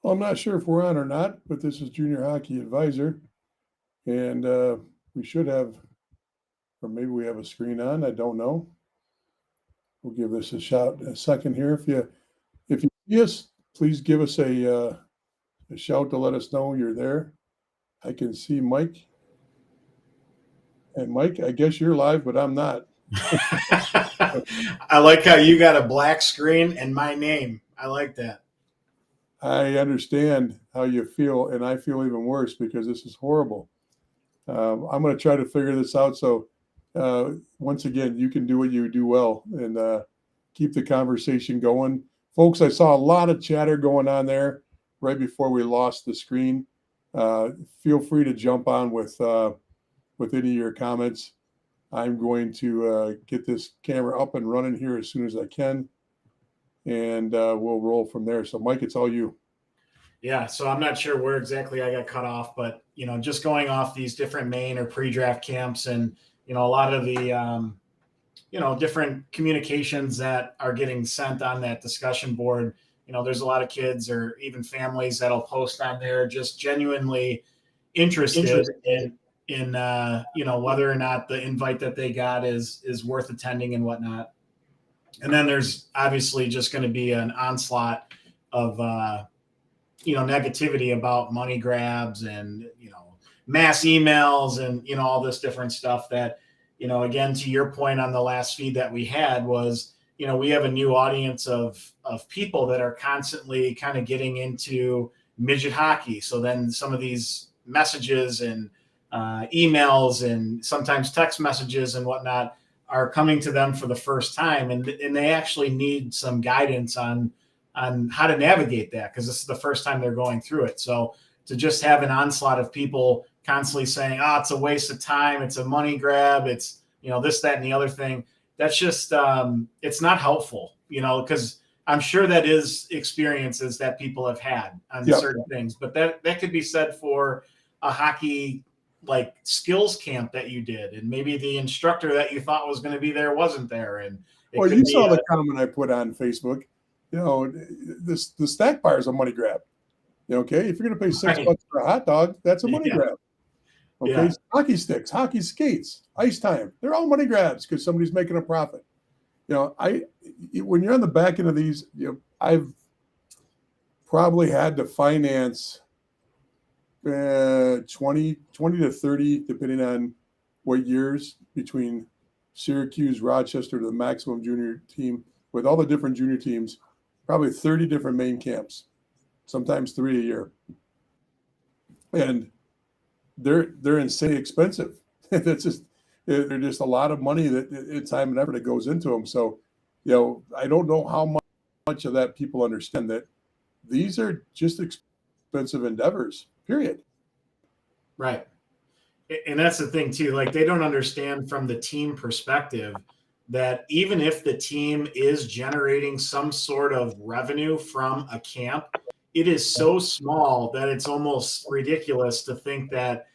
Well, I'm not sure if we're on or not, but this is Junior Hockey Advisor, and we should have, or maybe we have a screen on. I don't know. We'll give this a shout in a second here. If you see us, please give us a shout to let us know you're there. I can see Mike, and Mike, I guess you're live, but I'm not. I like how you got a black screen and my name. I like that. I understand how you feel, and I feel even worse because this is horrible. I'm going to try to figure this out. So, once again, you can do what you do well and keep the conversation going. Folks, I saw a lot of chatter going on there right before we lost the screen. Feel free to jump on with any of your comments. I'm going to get this camera up and running here as soon as I can, and we'll roll from there. So, Mike, it's all you. Yeah, so I'm not sure where exactly I got cut off, but just going off these different main or pre-draft camps, and a lot of the different communications that are getting sent on that discussion board. There's a lot of kids or even families that'll post on there just genuinely interested in whether or not the invite that they got is worth attending and whatnot. And then there's obviously just going to be an onslaught of negativity about money grabs and mass emails and all this different stuff that again, to your point on the last feed that we had was we have a new audience of people that are constantly kind of getting into midget hockey. So then some of these messages and emails and sometimes text messages and whatnot are coming to them for the first time, and they actually need some guidance on how to navigate that, because this is the first time they're going through it. So to just have an onslaught of people constantly saying, it's a waste of time, it's a money grab, it's this, that, and the other thing, that's just it's not helpful, because I'm sure that is experiences that people have had on certain things, but that could be said for a hockey like skills camp that you did, and maybe the instructor that you thought was going to be there wasn't there. And well, you saw the comment I put on Facebook. The snack bar is a money grab. Okay, if you're going to pay $6 for a hot dog, that's a money grab. Okay, hockey sticks, hockey skates, ice time, they're all money grabs because somebody's making a profit. When you're on the back end of these, I've probably had to finance 20 to 30, depending on what years, between Syracuse, Rochester to the maximum junior team, with all the different junior teams, probably 30 different main camps, sometimes 3 a year. And they're insanely expensive. They're just a lot of money, that time and effort that goes into them. So, I don't know how much of that people understand that these are just expensive endeavors, period. Right. And that's the thing too. Like, they don't understand from the team perspective that even if the team is generating some sort of revenue from a camp, it is so small that it's almost ridiculous to think that,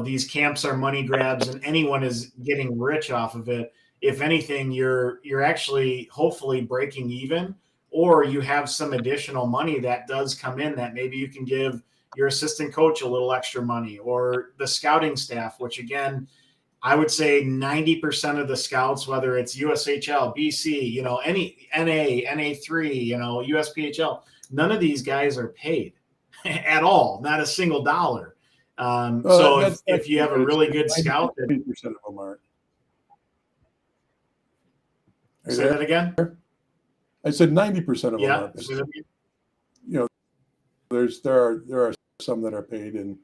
these camps are money grabs and anyone is getting rich off of it. If anything, you're actually hopefully breaking even, or you have some additional money that does come in that maybe you can give your assistant coach a little extra money, or the scouting staff, which again, I would say 90% of the scouts, whether it's USHL, BC, any NA, NA3, USPHL, none of these guys are paid at all, not a single dollar. So if you have a really good scout, 90% of them aren't. Say that again? I said 90% of them aren't. There are some that are paid,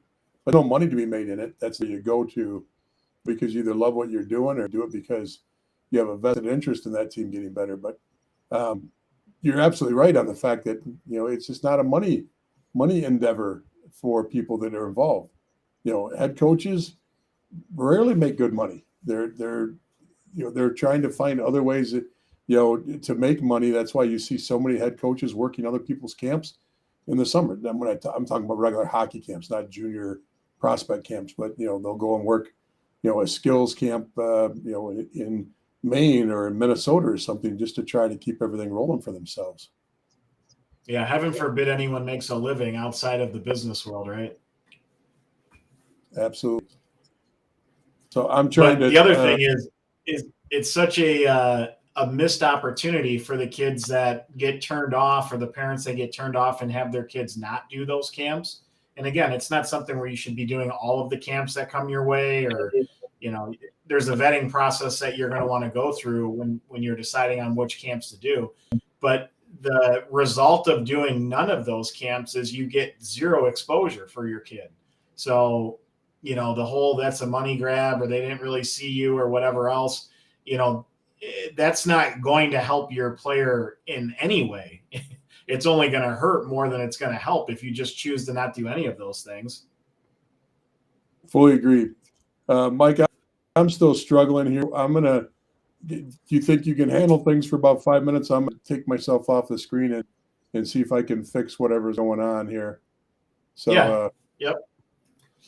but no money to be made in it. That's where you go to, because you either love what you're doing or do it because you have a vested interest in that team getting better. But you're absolutely right on the fact that it's just not a money endeavor for people that are involved. Head coaches rarely make good money. They're trying to find other ways that, to make money. That's why you see so many head coaches working other people's camps in the summer. Then when I'm talking about regular hockey camps, not junior prospect camps, but they'll go and work a skills camp in Maine or in Minnesota or something, just to try to keep everything rolling for themselves. Yeah, heaven forbid anyone makes a living outside of the business world, right? Absolutely. So I'm trying But to. the other thing is it's such a missed opportunity for the kids that get turned off, or the parents that get turned off and have their kids not do those camps. And again, it's not something where you should be doing all of the camps that come your way, or there's a vetting process that you're going to want to go through when you're deciding on which camps to do. But the result of doing none of those camps is you get zero exposure for your kid. So the whole that's a money grab, or they didn't really see you, or whatever else, that's not going to help your player in any way. It's only going to hurt more than it's going to help if you just choose to not do any of those things. Fully agree. Mike, I'm still struggling here. Do you think you can handle things for about 5 minutes? I'm going to take myself off the screen and see if I can fix whatever's going on here. So, yeah. Yep.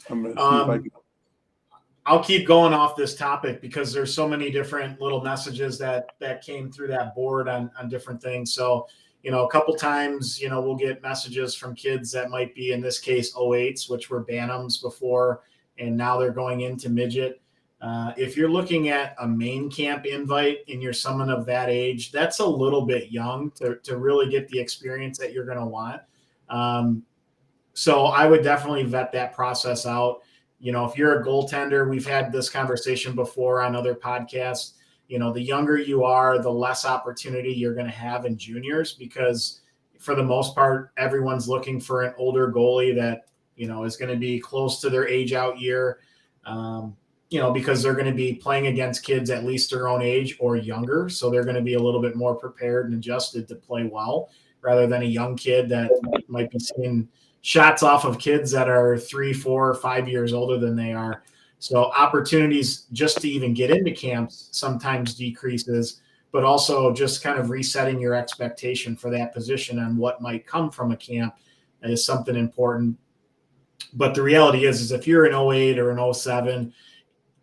I'm going to see if I can. I'll keep going off this topic because there's so many different little messages that came through that board on different things. So, a couple times, we'll get messages from kids that might be, in this case, 08s, which were Bantams before, and now they're going into midget. If you're looking at a main camp invite and you're someone of that age, that's a little bit young to really get the experience that you're going to want. So I would definitely vet that process out. If you're a goaltender, we've had this conversation before on other podcasts. The younger you are, the less opportunity you're going to have in juniors, because for the most part, everyone's looking for an older goalie that, is going to be close to their age out year, because they're going to be playing against kids at least their own age or younger. So they're going to be a little bit more prepared and adjusted to play well, rather than a young kid that might be seeing shots off of kids that are 3, 4, 5 years older than they are. So opportunities just to even get into camps sometimes decreases, but also just kind of resetting your expectation for that position and what might come from a camp is something important. But the reality is if you're an 08 or an 07,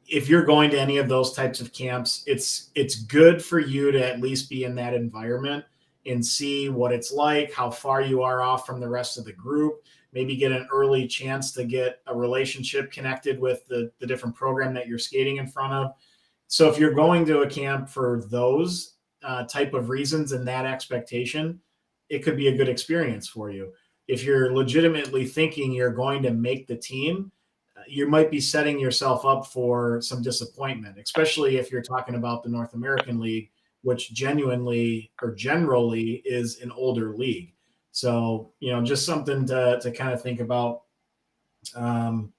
if you're going to any of those types of camps, it's good for you to at least be in that environment and see what it's like, how far you are off from the rest of the group, maybe get an early chance to get a relationship connected with the different program that you're skating in front of. So if you're going to a camp for those type of reasons and that expectation, it could be a good experience for you. If you're legitimately thinking you're going to make the team, you might be setting yourself up for some disappointment, especially if you're talking about the North American League, which genuinely or generally is an older league. So, just something to kind of think about. The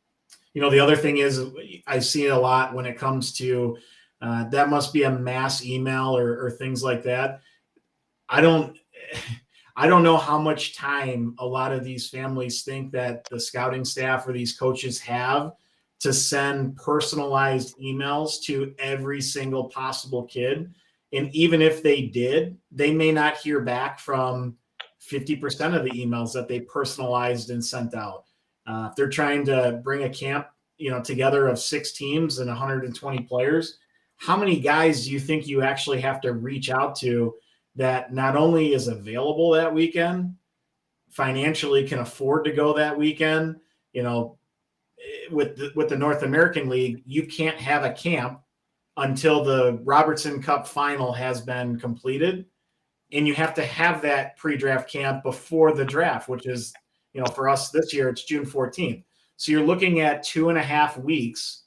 other thing is I see a lot when it comes to that must be a mass email or things like that. I don't know how much time a lot of these families think that the scouting staff or these coaches have to send personalized emails to every single possible kid. And even if they did, they may not hear back from 50% of the emails that they personalized and sent out. If they're trying to bring a camp, together of 6 teams and 120 players, how many guys do you think you actually have to reach out to that not only is available that weekend, financially can afford to go that weekend? With the North American League, you can't have a camp until the Robertson Cup final has been completed. And you have to have that pre-draft camp before the draft, which is, for us this year, it's June 14th. So you're looking at 2.5 weeks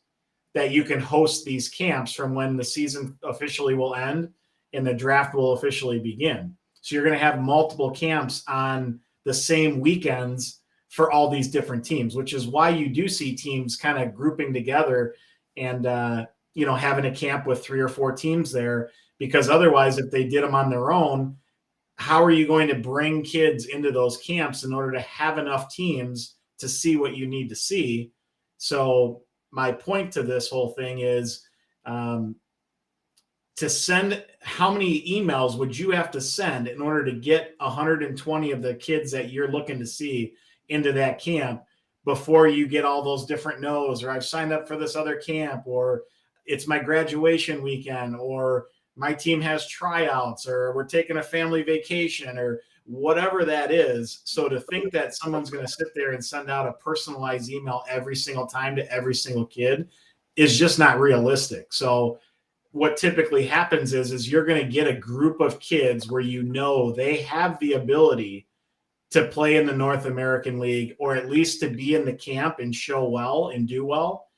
that you can host these camps from when the season officially will end and the draft will officially begin. So you're going to have multiple camps on the same weekends for all these different teams, which is why you do see teams kind of grouping together and, having a camp with 3 or 4 teams there, because otherwise, if they did them on their own, how are you going to bring kids into those camps in order to have enough teams to see what you need to see? So my point to this whole thing is to send, how many emails would you have to send in order to get 120 of the kids that you're looking to see into that camp before you get all those different no's, or I've signed up for this other camp, or it's my graduation weekend, or my team has tryouts, or we're taking a family vacation, or whatever that is. So to think that someone's going to sit there and send out a personalized email every single time to every single kid is just not realistic. So what typically happens is you're going to get a group of kids where they have the ability to play in the North American League, or at least to be in the camp and show well and do well.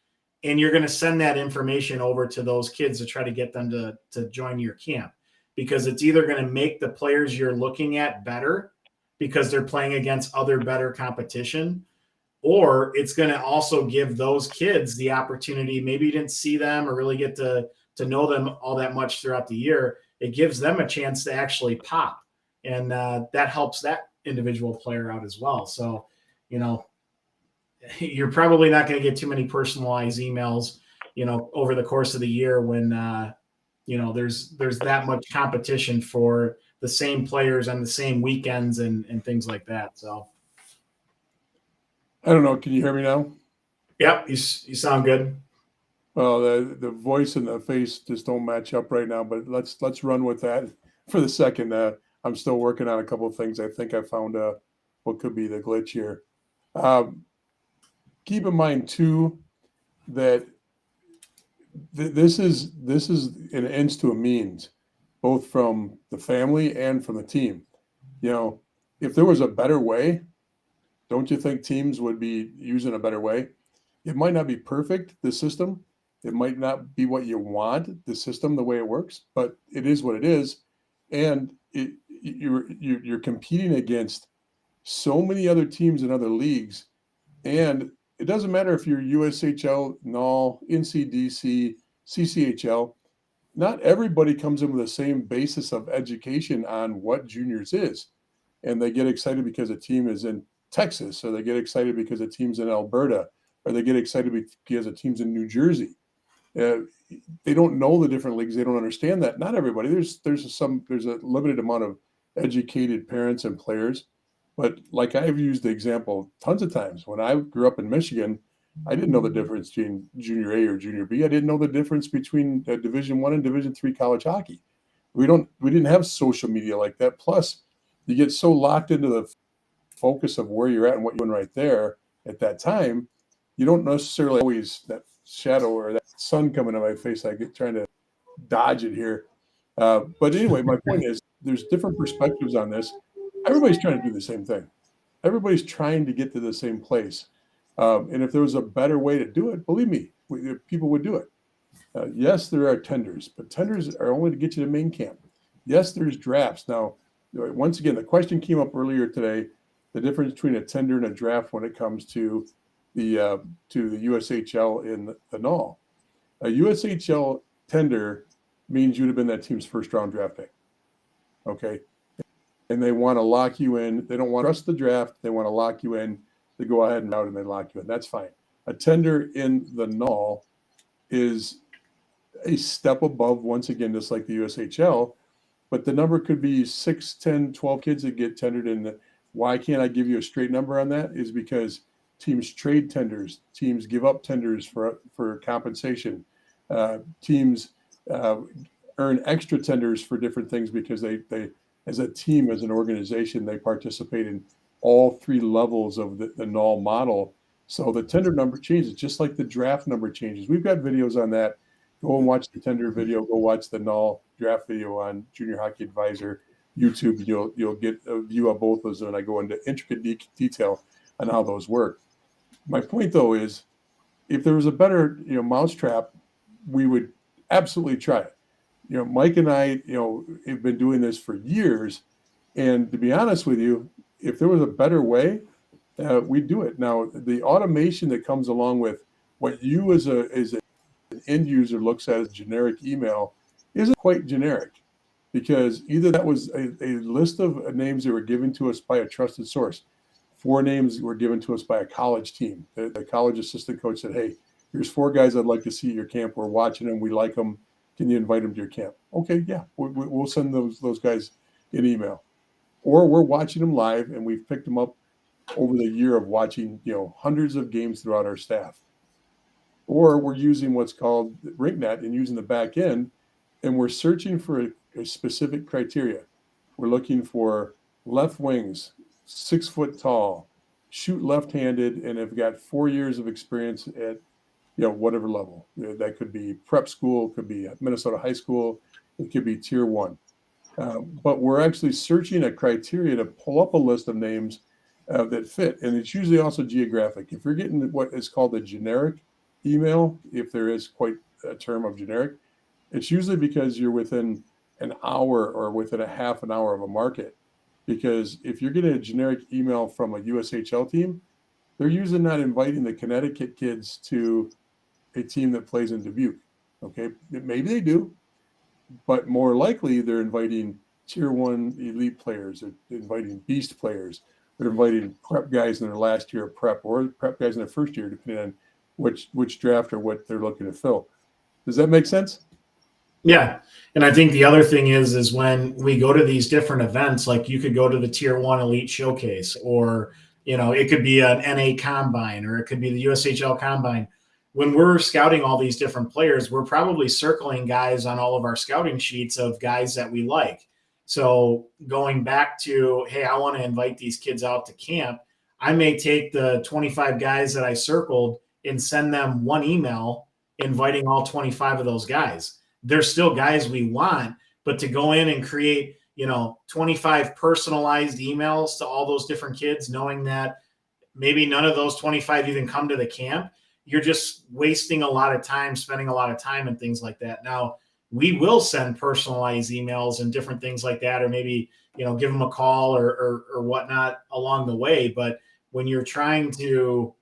And you're going to send that information over to those kids to try to get them to join your camp, because it's either going to make the players you're looking at better because they're playing against other better competition, or it's going to also give those kids the opportunity. Maybe you didn't see them or really get to know them all that much throughout the year. It gives them a chance to actually pop. And that helps that individual player out as well. So, you're probably not going to get too many personalized emails, over the course of the year when, there's that much competition for the same players on the same weekends and things like that. So I don't know. Can you hear me now? Yep. You sound good. Well, the voice and the face just don't match up right now, but let's run with that for the second. I'm still working on a couple of things. I think I found what could be the glitch here. Keep in mind too that this is an ends to a means, both from the family and from the team. If there was a better way, don't you think teams would be using a better way? It might not be perfect, the system. It might not be what you want, the system, the way it works, but it is what it is. And you're competing against so many other teams in other leagues. And it doesn't matter if you're USHL, NOL, NCDC, CCHL. Not everybody comes in with the same basis of education on what juniors is. And they get excited because a team is in Texas, or they get excited because a team's in Alberta, or they get excited because a team's in New Jersey. They don't know the different leagues. They don't understand that. Not everybody. There's a limited amount of educated parents and players. But like I've used the example tons of times, when I grew up in Michigan, I didn't know the difference between junior A or junior B. I didn't know the difference between Division I and Division III college hockey. We didn't have social media like that. Plus, you get so locked into the focus of where you're at and what you're doing right there at that time, you don't necessarily always that shadow or that sun coming on my face. I get trying to dodge it here. But anyway, my point is there's different perspectives on this. Everybody's trying to do the same thing. Everybody's trying to get to the same place. And if there was a better way to do it, believe me, people would do it. Yes, there are tenders, but tenders are only to get you to main camp. Yes, there's drafts. Now, once again, the question came up earlier today, the difference between a tender and a draft when it comes to the USHL in the NOL. A USHL tender means you'd have been that team's first round draft pick. Okay. And they want to lock you in. They don't want to trust the draft. They want to lock you in. They go ahead and out and they lock you in. That's fine. A tender in the NOL is a step above, once again, just like the USHL, but the number could be 6, 10, 12 kids that get tendered in. Why can't I give you a straight number on that? Is because teams trade tenders. Teams give up tenders for compensation. Teams earn extra tenders for different things because they as a team, as an organization, they participate in all three levels of the NOL model. So the tender number changes, just like the draft number changes. We've got videos on that. Go and watch the tender video. Go watch the NOL draft video on Junior Hockey Advisor YouTube. You'll get a view of both of those, and I go into intricate detail on how those work. My point, though, is if there was a better mousetrap, we would absolutely try it. Mike and I, have been doing this for years, and to be honest with you, if there was a better way, we'd do it. Now, the automation that comes along with what you as an end user looks at as generic email isn't quite generic, because either that was a list of names that were given to us by a trusted source. 4 names were given to us by a college team. The college assistant coach said, "Hey, here's 4 guys I'd like to see at your camp. We're watching them. We like them. Can you invite them to your camp?" Okay, yeah, we'll send those guys an email. Or we're watching them live, and we've picked them up over the year of watching hundreds of games throughout our staff. Or we're using what's called RinkNet and using the back end, and we're searching for a specific criteria. We're looking for left wings, 6 foot tall, shoot left-handed, and have got 4 years of experience at whatever level. That could be prep school, could be Minnesota high school, it could be tier one. But we're actually searching a criteria to pull up a list of names that fit, and it's usually also geographic. If you're getting what is called a generic email, if there is quite a term of generic, it's usually because you're within an hour or within a half an hour of a market. Because if you're getting a generic email from a USHL team, they're usually not inviting the Connecticut kids to a team that plays in Dubuque. Okay, maybe they do, but more likely they're inviting tier one elite players, they're inviting beast players, they're inviting prep guys in their last year of prep or prep guys in their first year, depending on which draft or what they're looking to fill. Does that make sense? Yeah. And I think the other thing is when we go to these different events, like you could go to the tier one elite showcase, or, it could be an NA combine, or it could be the USHL combine. When we're scouting all these different players, we're probably circling guys on all of our scouting sheets of guys that we like. So going back to, hey, I want to invite these kids out to camp, I may take the 25 guys that I circled and send them one email inviting all 25 of those guys. They're still guys we want, but to go in and create, 25 personalized emails to all those different kids, knowing that maybe none of those 25 even come to the camp, you're just wasting a lot of time, spending a lot of time and things like that. Now, we will send personalized emails and different things like that, or maybe, give them a call or whatnot along the way. But when you're trying to,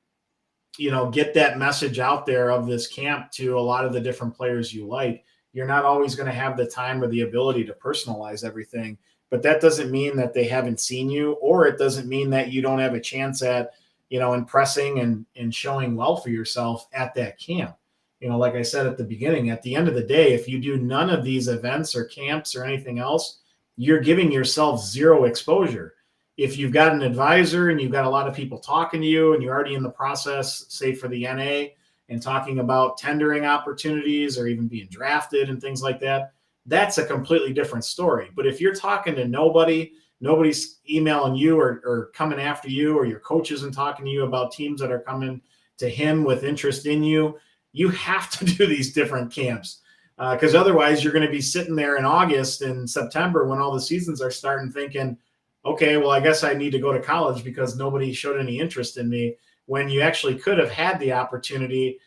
get that message out there of this camp to a lot of the different players you like, you're not always going to have the time or the ability to personalize everything. But that doesn't mean that they haven't seen you, or it doesn't mean that you don't have a chance at, impressing and showing well for yourself at that camp. Like I said at the beginning, at the end of the day, if you do none of these events or camps or anything else, you're giving yourself zero exposure. If you've got an advisor and you've got a lot of people talking to you and you're already in the process, say for the NA, and talking about tendering opportunities or even being drafted and things like that, that's a completely different story. But if you're talking to nobody's emailing you or coming after you, or your coach isn't talking to you about teams that are coming to him with interest in you, you have to do these different camps. Because otherwise you're going to be sitting there in August and September when all the seasons are starting thinking, okay, well, I guess I need to go to college because nobody showed any interest in me, when you actually could have had the opportunity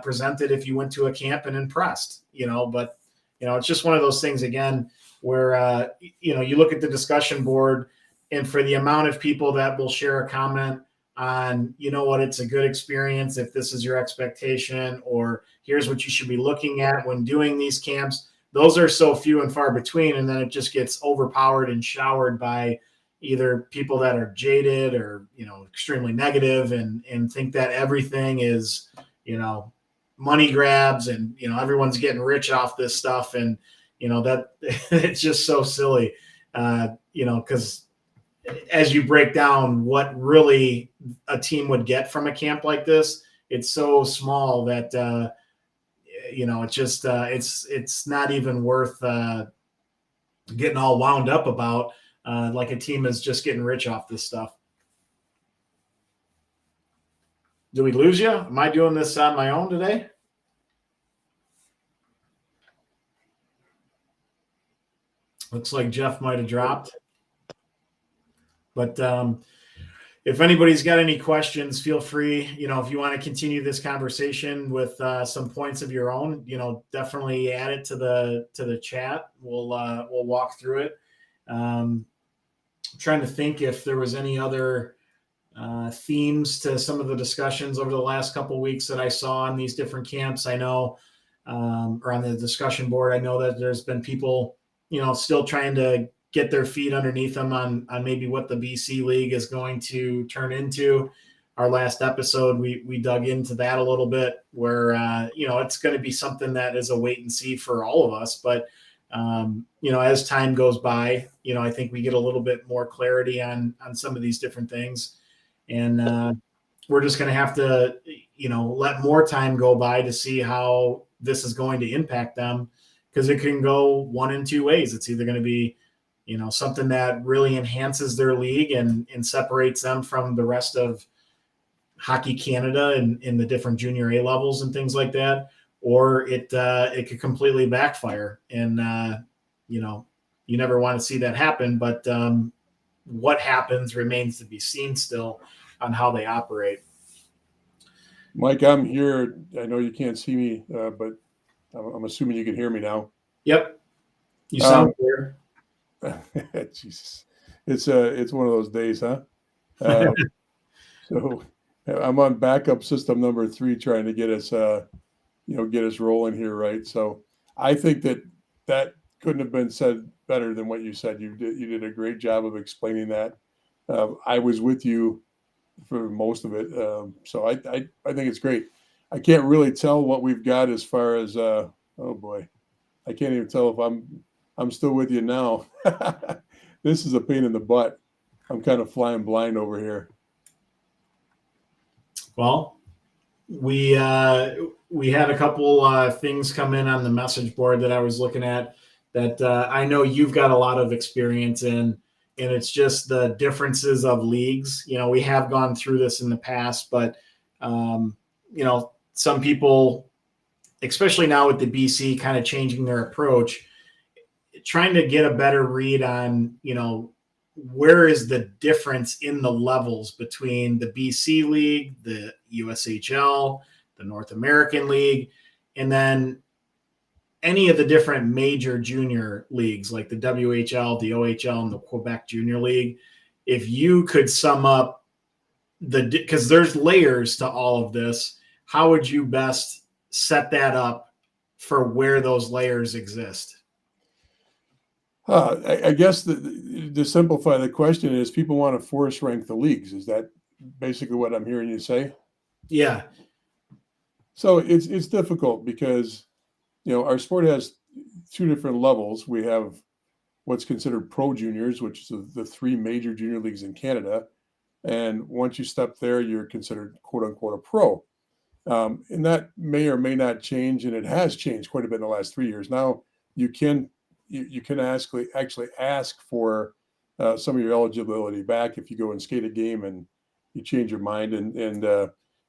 presented if you went to a camp and impressed, but, it's just one of those things, again, where, you look at the discussion board, and for the amount of people that will share a comment on, it's a good experience if this is your expectation, or here's what you should be looking at when doing these camps, those are so few and far between. And then it just gets overpowered and showered by either people that are jaded or, extremely negative and think that everything is, money grabs and, everyone's getting rich off this stuff. And, that it's just so silly, because as you break down what really a team would get from a camp like this, it's so small that, it's just, it's not even worth getting all wound up about. Like a team is just getting rich off this stuff. Do we lose you? Am I doing this on my own today? Looks like Jeff might have dropped. But if anybody's got any questions, feel free, if you want to continue this conversation with some points of your own, definitely add it to the chat. We'll walk through it. I'm trying to think if there was any other themes to some of the discussions over the last couple of weeks that I saw on these different camps. I know, or on the discussion board, I know that there's been people, still trying to get their feet underneath them on maybe what the BC League is going to turn into. Our last episode, we dug into that a little bit, where, it's going to be something that is a wait and see for all of us. But, as time goes by, I think we get a little bit more clarity on some of these different things. And we're just going to have to, let more time go by to see how this is going to impact them, because it can go one in two ways. It's either going to be something that really enhances their league and separates them from the rest of Hockey Canada and in the different junior A levels and things like that, or it could completely backfire. And you never want to see that happen. But what happens remains to be seen still on how they operate. Mike, I'm here. I know you can't see me, but I'm assuming you can hear me now. Yep, you sound clear. Jesus, it's one of those days, huh? So I'm on backup system number 3, trying to get us rolling here, right? So I think that couldn't have been said better than what you said. You did a great job of explaining that. I was with you for most of it, so I think it's great. I can't really tell what we've got as far as oh boy, I can't even tell if I'm still with you now. This is a pain in the butt. I'm kind of flying blind over here. Well, we had a couple things come in on the message board that I was looking at that I know you've got a lot of experience in, and it's just the differences of leagues. We have gone through this in the past, but some people, especially now with the BC kind of changing their approach, trying to get a better read on, where is the difference in the levels between the BC League, the USHL, the North American League, and then any of the different major junior leagues like the WHL, the OHL, and the Quebec Junior League. If you could sum up because there's layers to all of this, how would you best set that up for where those layers exist? I guess to simplify the question is, people want to force rank the leagues. Is that basically what I'm hearing you say? Yeah. So it's difficult because our sport has 2 different levels. We have what's considered pro juniors, which is the 3 major junior leagues in Canada, and once you step there, you're considered quote unquote a pro. And that may or may not change, and it has changed quite a bit in the last 3 years. Now you can actually ask for some of your eligibility back if you go and skate a game and you change your mind, and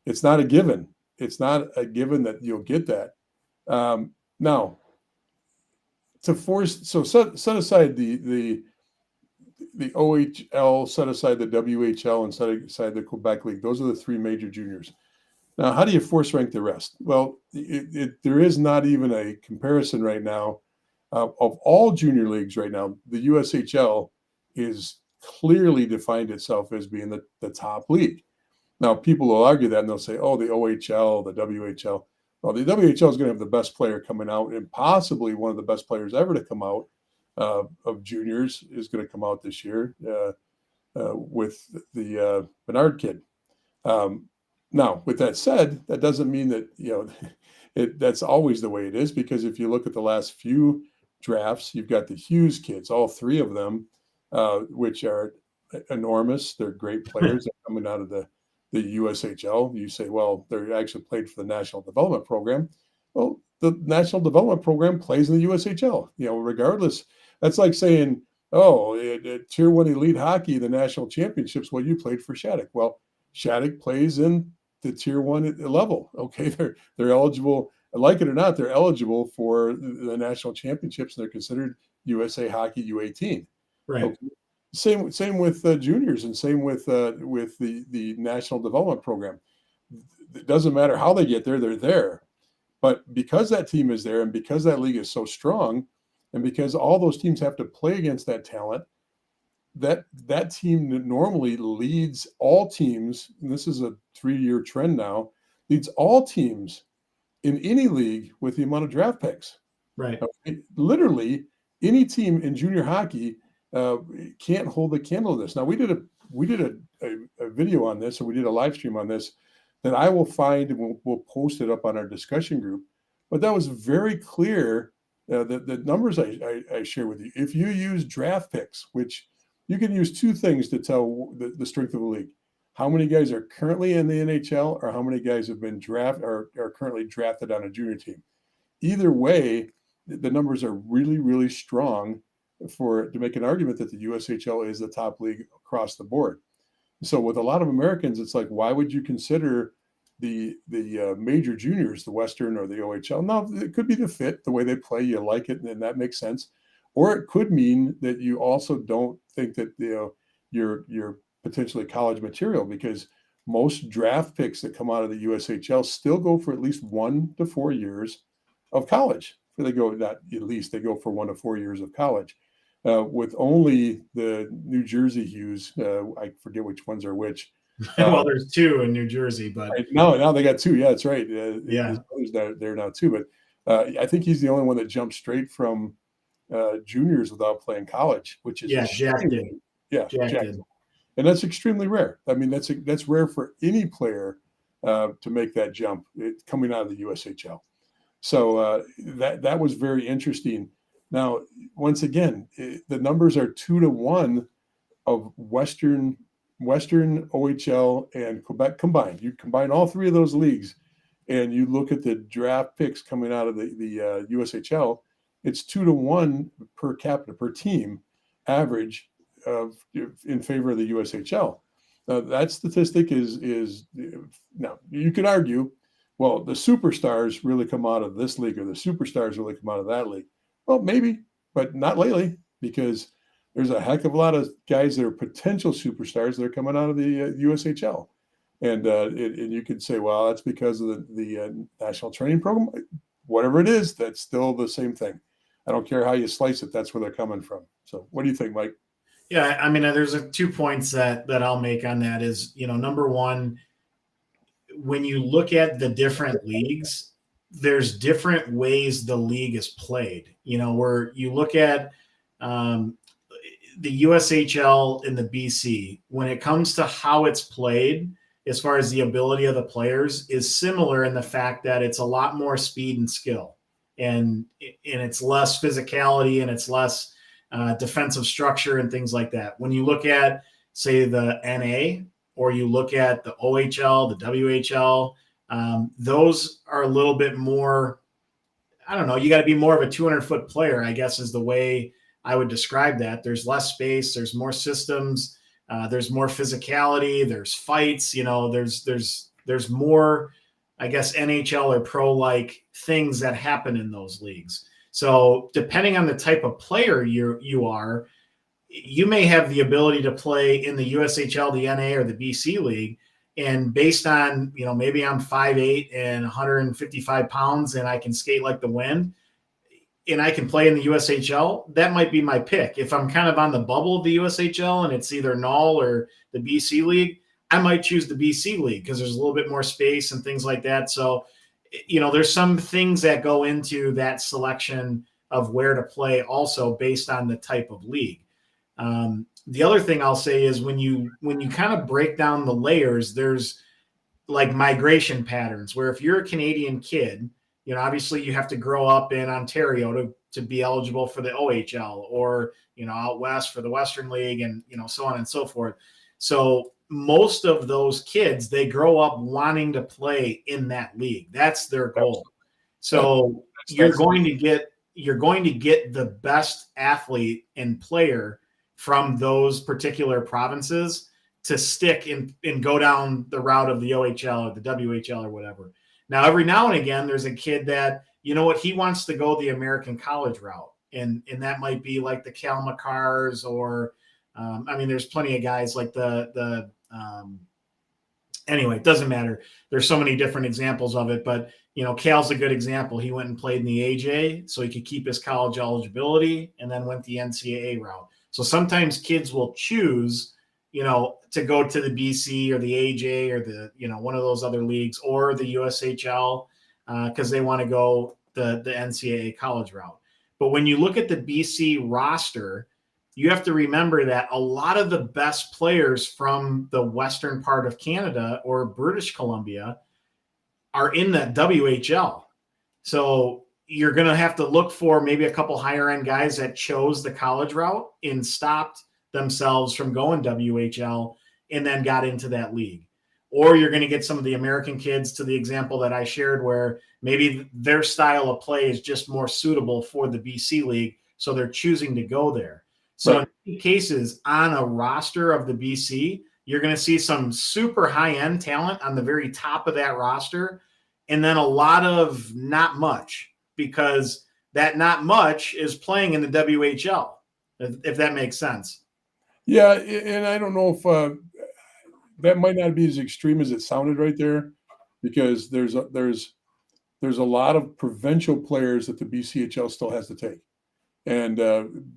it's not a given. It's not a given that you'll get that. Now, to force, so set aside the OHL, set aside the WHL, and set aside the Quebec League. Those are the 3 major juniors. Now, how do you force rank the rest? Well, there is not even a comparison right now. Of all junior leagues right now, the USHL is clearly defined itself as being the top league. Now, people will argue that, and they'll say, oh, the OHL, the WHL. Well, the WHL is going to have the best player coming out, and possibly one of the best players ever to come out of juniors is going to come out this year with the Bernard kid. Now, with that said, that doesn't mean that that's always the way it is, because if you look at the last few drafts, you've got the Hughes kids, all 3 of them, which are enormous. They're great players. They're coming out of the USHL. You say, well, they're actually played for the National Development Program. Well, the National Development Program plays in the USHL. Regardless, that's like saying, oh, Tier 1 elite hockey, the national championships. Well, you played for Shattuck. Well, Shattuck plays in the Tier 1 level. Okay, they're eligible. Like it or not, they're eligible for the national championships, and they're considered USA Hockey U18. Right. Okay. Same with juniors, and same with the National Development Program. It doesn't matter how they get there; they're there. But because that team is there, and because that league is so strong, and because all those teams have to play against that talent, that team normally leads all teams. And this is a 3-year trend now. Leads all teams in any league with the amount of draft picks. Right. Literally, any team in junior hockey can't hold the candle to this. Now, we did a video on this, or we did a live stream on this that I will find, and we'll post it up on our discussion group. But that was very clear. The numbers I share with you. If you use draft picks, which you can use 2 things to tell the strength of the league: how many guys are currently in the NHL, or how many guys have been drafted or are currently drafted on a junior team. Either way, the numbers are really, really strong to make an argument that the USHL is the top league across the board. So with a lot of Americans, it's like, why would you consider the major juniors, the Western or the OHL? No, it could be the fit, the way they play, you like it, and that makes sense. Or it could mean that you also don't think that you're potentially college material, because most draft picks that come out of the USHL still go for at least 1 to 4 years of college. They go, not at least, they go for 1 to 4 years of college. With only the New Jersey Hughes, I forget which ones are which. Well, there's 2 in New Jersey, but now they got 2. Yeah, that's right. Yeah, his brother's there now too. But I think he's the only one that jumped straight from juniors without playing college, which is Jack did. Yeah, Jack did. And that's extremely rare. I mean, that's rare for any player to make that jump coming out of the USHL. So that was very interesting. Now, once again, the numbers are 2 to 1 of Western OHL and Quebec combined. You combine all 3 of those leagues, and you look at the draft picks coming out of the USHL. It's 2 to 1 per capita per team average in favor of the USHL. That statistic is now you could argue, well, the superstars really come out of this league, or the superstars really come out of that league. Well, maybe, but not lately, because there's a heck of a lot of guys that are potential superstars that are coming out of the USHL. And you could say, well, that's because of the national training program. Whatever it is, that's still the same thing. I don't care how you slice it. That's where they're coming from. So what do you think, Mike? Yeah, I mean, there's 2 points that I'll make on that is, number one, when you look at the different leagues, there's different ways the league is played. Where you look at the USHL and the BC, when it comes to how it's played, as far as the ability of the players, is similar in the fact that it's a lot more speed and skill, and it's less physicality, and it's less defensive structure and things like that. When you look at, say, the NA, or you look at the OHL, the WHL, those are a little bit more, I don't know, you got to be more of a 200-foot player, I guess, is the way I would describe that. There's less space, there's more systems, there's more physicality, there's fights, there's more, I guess, NHL or pro-like things that happen in those leagues. So depending on the type of player you are, you may have the ability to play in the USHL, the NA, or the BC league. And based on, maybe I'm 5'8" and 155 pounds and I can skate like the wind, and I can play in the USHL, that might be my pick. If I'm kind of on the bubble of the USHL and it's either Null or the BC league, I might choose the BC league because there's a little bit more space and things like that. So, there's some things that go into that selection of where to play also based on the type of league. The other thing I'll say is when you kind of break down the layers, there's like migration patterns where if you're a Canadian kid, obviously you have to grow up in Ontario to be eligible for the OHL, or, out west for the Western League, and, so on and so forth. So most of those kids, they grow up wanting to play in that league. That's their goal. So you're going to get the best athlete and player from those particular provinces to stick and go down the route of the OHL or the WHL or whatever. Now, every now and again, there's a kid that, he wants to go the American college route. And that might be like the Cal McCarrs, or, there's plenty of guys like anyway, it doesn't matter. There's so many different examples of it, but, Cal's a good example. He went and played in the AJ so he could keep his college eligibility, and then went the NCAA route. So sometimes kids will choose, to go to the BC or the AJ or the, one of those other leagues, or the USHL, because they want to go the NCAA college route. But when you look at the BC roster, you have to remember that a lot of the best players from the western part of Canada or British Columbia are in the WHL. So you're going to have to look for maybe a couple higher end guys that chose the college route and stopped themselves from going WHL and then got into that league. Or you're going to get some of the American kids, to the example that I shared, where maybe their style of play is just more suitable for the BC league So they're choosing to go there. So Right. in many cases on a roster of the BC, you're going to see some super high-end talent on the very top of that roster, and then a lot of not much, because that not much is playing in the WHL, if that makes sense. Yeah, and I don't know if that might not be as extreme as it sounded right there, because there's a lot of provincial players that the BCHL still has to take, and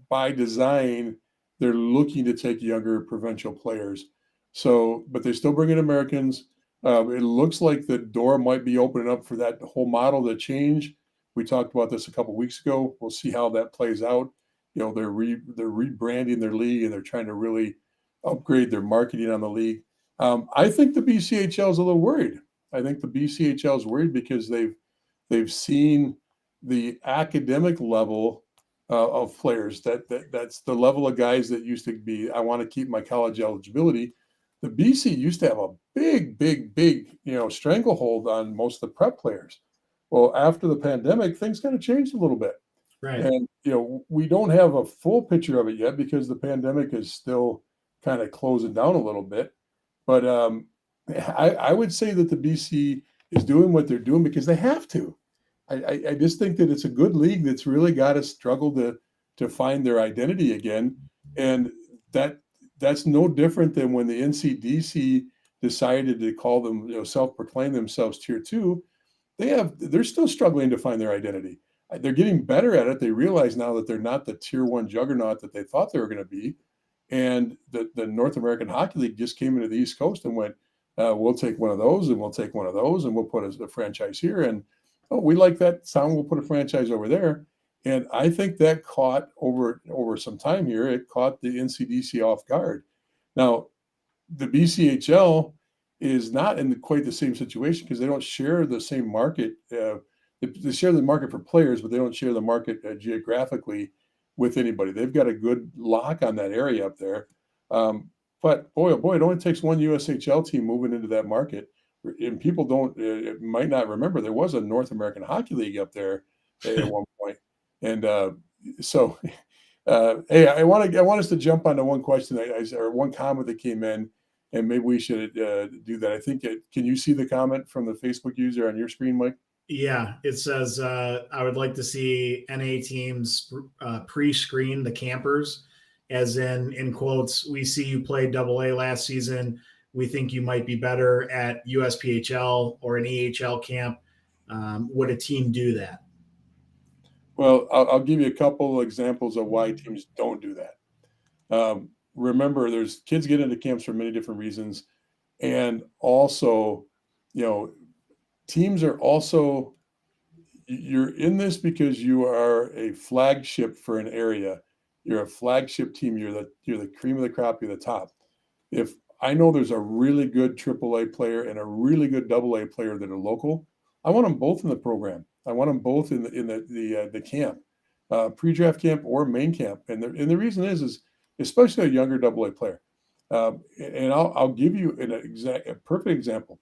by design, they're looking to take younger provincial players. So, but they still bring in Americans. It looks like the door might be opening up for that whole model to change. We talked about this a couple weeks ago. We'll see how that plays out. You know, they're rebranding their league, and they're trying to really upgrade their marketing on the league. I think the BCHL is a little worried. I think the BCHL is worried because they've seen the academic level of players. That's the level of guys that used to be, I want to keep my college eligibility. The BC used to have a big, stranglehold on most of the prep players. Well, after the pandemic, things kind of changed a little bit. Right. And, we don't have a full picture of it yet because the pandemic is still kind of closing down a little bit. But I would say that the BC is doing what they're doing because they have to. I just think that it's a good league that's really got to struggle to find their identity again, and that's no different than when the NCDC decided to call them, self-proclaim themselves Tier 2. They're still struggling to find their identity. They're getting better at it. They realize now that they're not the Tier 1 juggernaut that they thought they were going to be, and the North American Hockey League just came into the East Coast and went, we'll take one of those, and we'll take one of those, and we'll put a franchise here, and oh, we like that sound, we'll put a franchise over there. And I think that caught over some time here, it caught the NCDC off guard. Now, the BCHL is not in quite the same situation because they don't share the same market. They share the market for players, but they don't share the market geographically with anybody. They've got a good lock on that area up there. But boy, oh boy, it only takes one USHL team moving into that market. And people might not remember, there was a North American Hockey League up there at one point. And so, hey, I want us to jump onto one question or one comment that came in, and maybe we should do that. I think, can you see the comment from the Facebook user on your screen, Mike? Yeah, it says, I would like to see NA teams pre-screen the campers, as in quotes, we see you play AA last season. We think you might be better at USPHL or an EHL camp. Would a team do that? Well, I'll give you a couple examples of why teams don't do that. Remember, there's kids get into camps for many different reasons. And also, teams are also, you're in this because you are a flagship for an area. You're a flagship team. You're the cream of the crop. You're the top. If I know there's a really good AAA player and a really good AA player that are local, I want them both in the program. I want them both in the camp, pre-draft camp or main camp. And the reason is especially a younger AA player. And I'll give you a perfect example.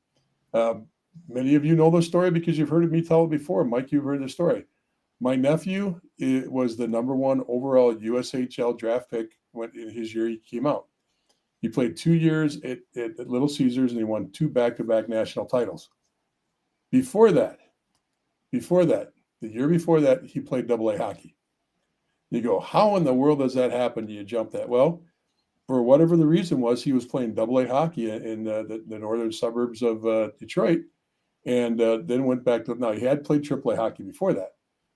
Many of you know the story because you've heard me tell it before. Mike, you've heard the story. My nephew was the #1 overall USHL draft pick when in his year he came out. He played 2 years at Little Caesars, and he won 2 back-to-back national titles. Before that, the year before that, he played AA hockey. You go, how in the world does that happen? Do you jump that? Well, for whatever the reason was, he was playing AA hockey in the northern suburbs of Detroit, and then went back to, now he had played AAA hockey before that.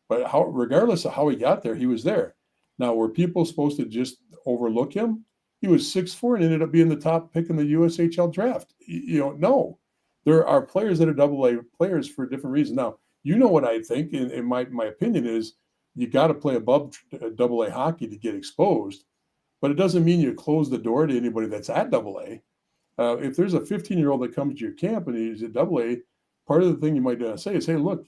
But regardless of how he got there, he was there. Now, were people supposed to just overlook him? He was 6'4" and ended up being the top pick in the USHL draft. No. There are players that are AA players for different reasons. Now, you know what I think, and my opinion is you got to play above AA hockey to get exposed, but it doesn't mean you close the door to anybody that's at AA. If there's a 15-year-old that comes to your camp and he's at AA, part of the thing you might say is, hey, look,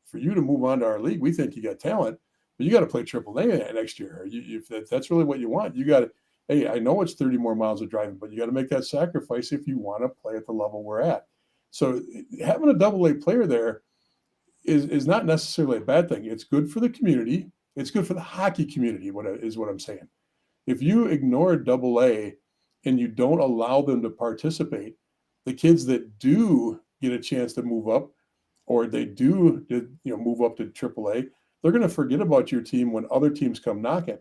for you to move on to our league, we think you got talent, but you got to play AAA next year. If that's really what you want, you got to, hey, I know it's 30 more miles of driving, but you got to make that sacrifice if you want to play at the level we're at. So having a AA player there is not necessarily a bad thing. It's good for the community. It's good for the hockey community, what I'm saying. If you ignore Double A and you don't allow them to participate, the kids that do get a chance to move up, or they do move up to Triple A, they're going to forget about your team when other teams come knocking.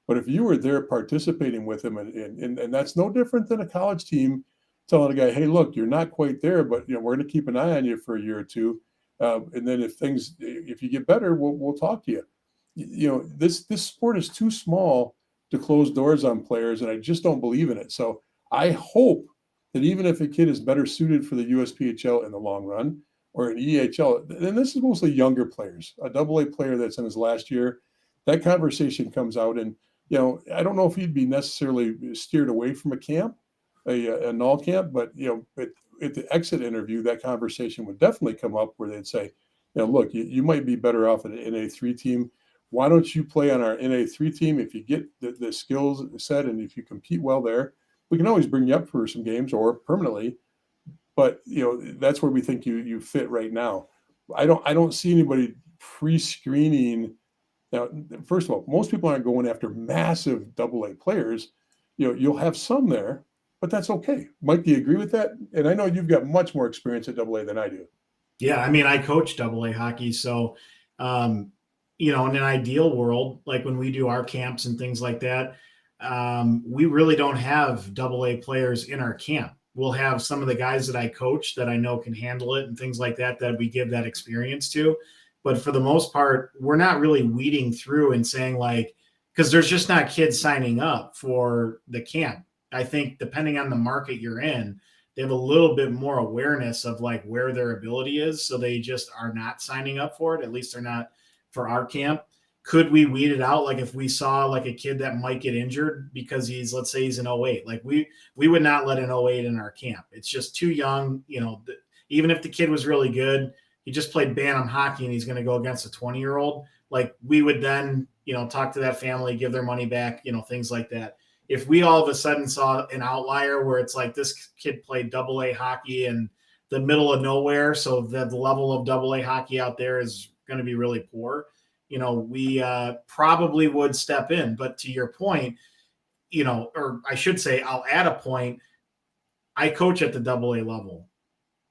But if you were there participating with them, and that's no different than a college team telling a guy, hey, look, you're not quite there, but we're going to keep an eye on you for a year or two. And then if you get better, we'll talk to you. This sport is too small to close doors on players, and I just don't believe in it. So I hope that even if a kid is better suited for the USPHL in the long run or an EHL, and this is mostly younger players, a Double A player that's in his last year, that conversation comes out. And I don't know if he'd be necessarily steered away from a camp, a null camp, but at the exit interview, that conversation would definitely come up where they'd say, look, you might be better off at an NA3 team. Why don't you play on our NA3 team? If you get the skills set and if you compete well there, we can always bring you up for some games or permanently. But that's where we think you fit right now. I don't see anybody pre-screening. Now, first of all, most people aren't going after massive Double A players. You'll have some there, but that's okay. Mike, do you agree with that? And I know you've got much more experience at Double A than I do. Yeah, I mean, I coach Double A hockey, so in an ideal world, like when we do our camps and things like that, we really don't have Double A players in our camp. We'll have some of the guys that I coach that I know can handle it and things like that we give that experience to. But for the most part, we're not really weeding through and saying because there's just not kids signing up for the camp. I think depending on the market you're in, they have a little bit more awareness of where their ability is. So they just are not signing up for it. At least they're not for our camp. Could we weed it out? If we saw a kid that might get injured because let's say he's an 08, we would not let an 08 in our camp. It's just too young. Even if the kid was really good, he just played Bantam hockey and he's going to go against a 20-year-old. We would then, talk to that family, give their money back, things like that. If we all of a sudden saw an outlier where it's this kid played Double A hockey in the middle of nowhere, so the level of Double A hockey out there is going to be really poor, we probably would step in. But to your point, or I should say, I'll add a point. I coach at the Double A level.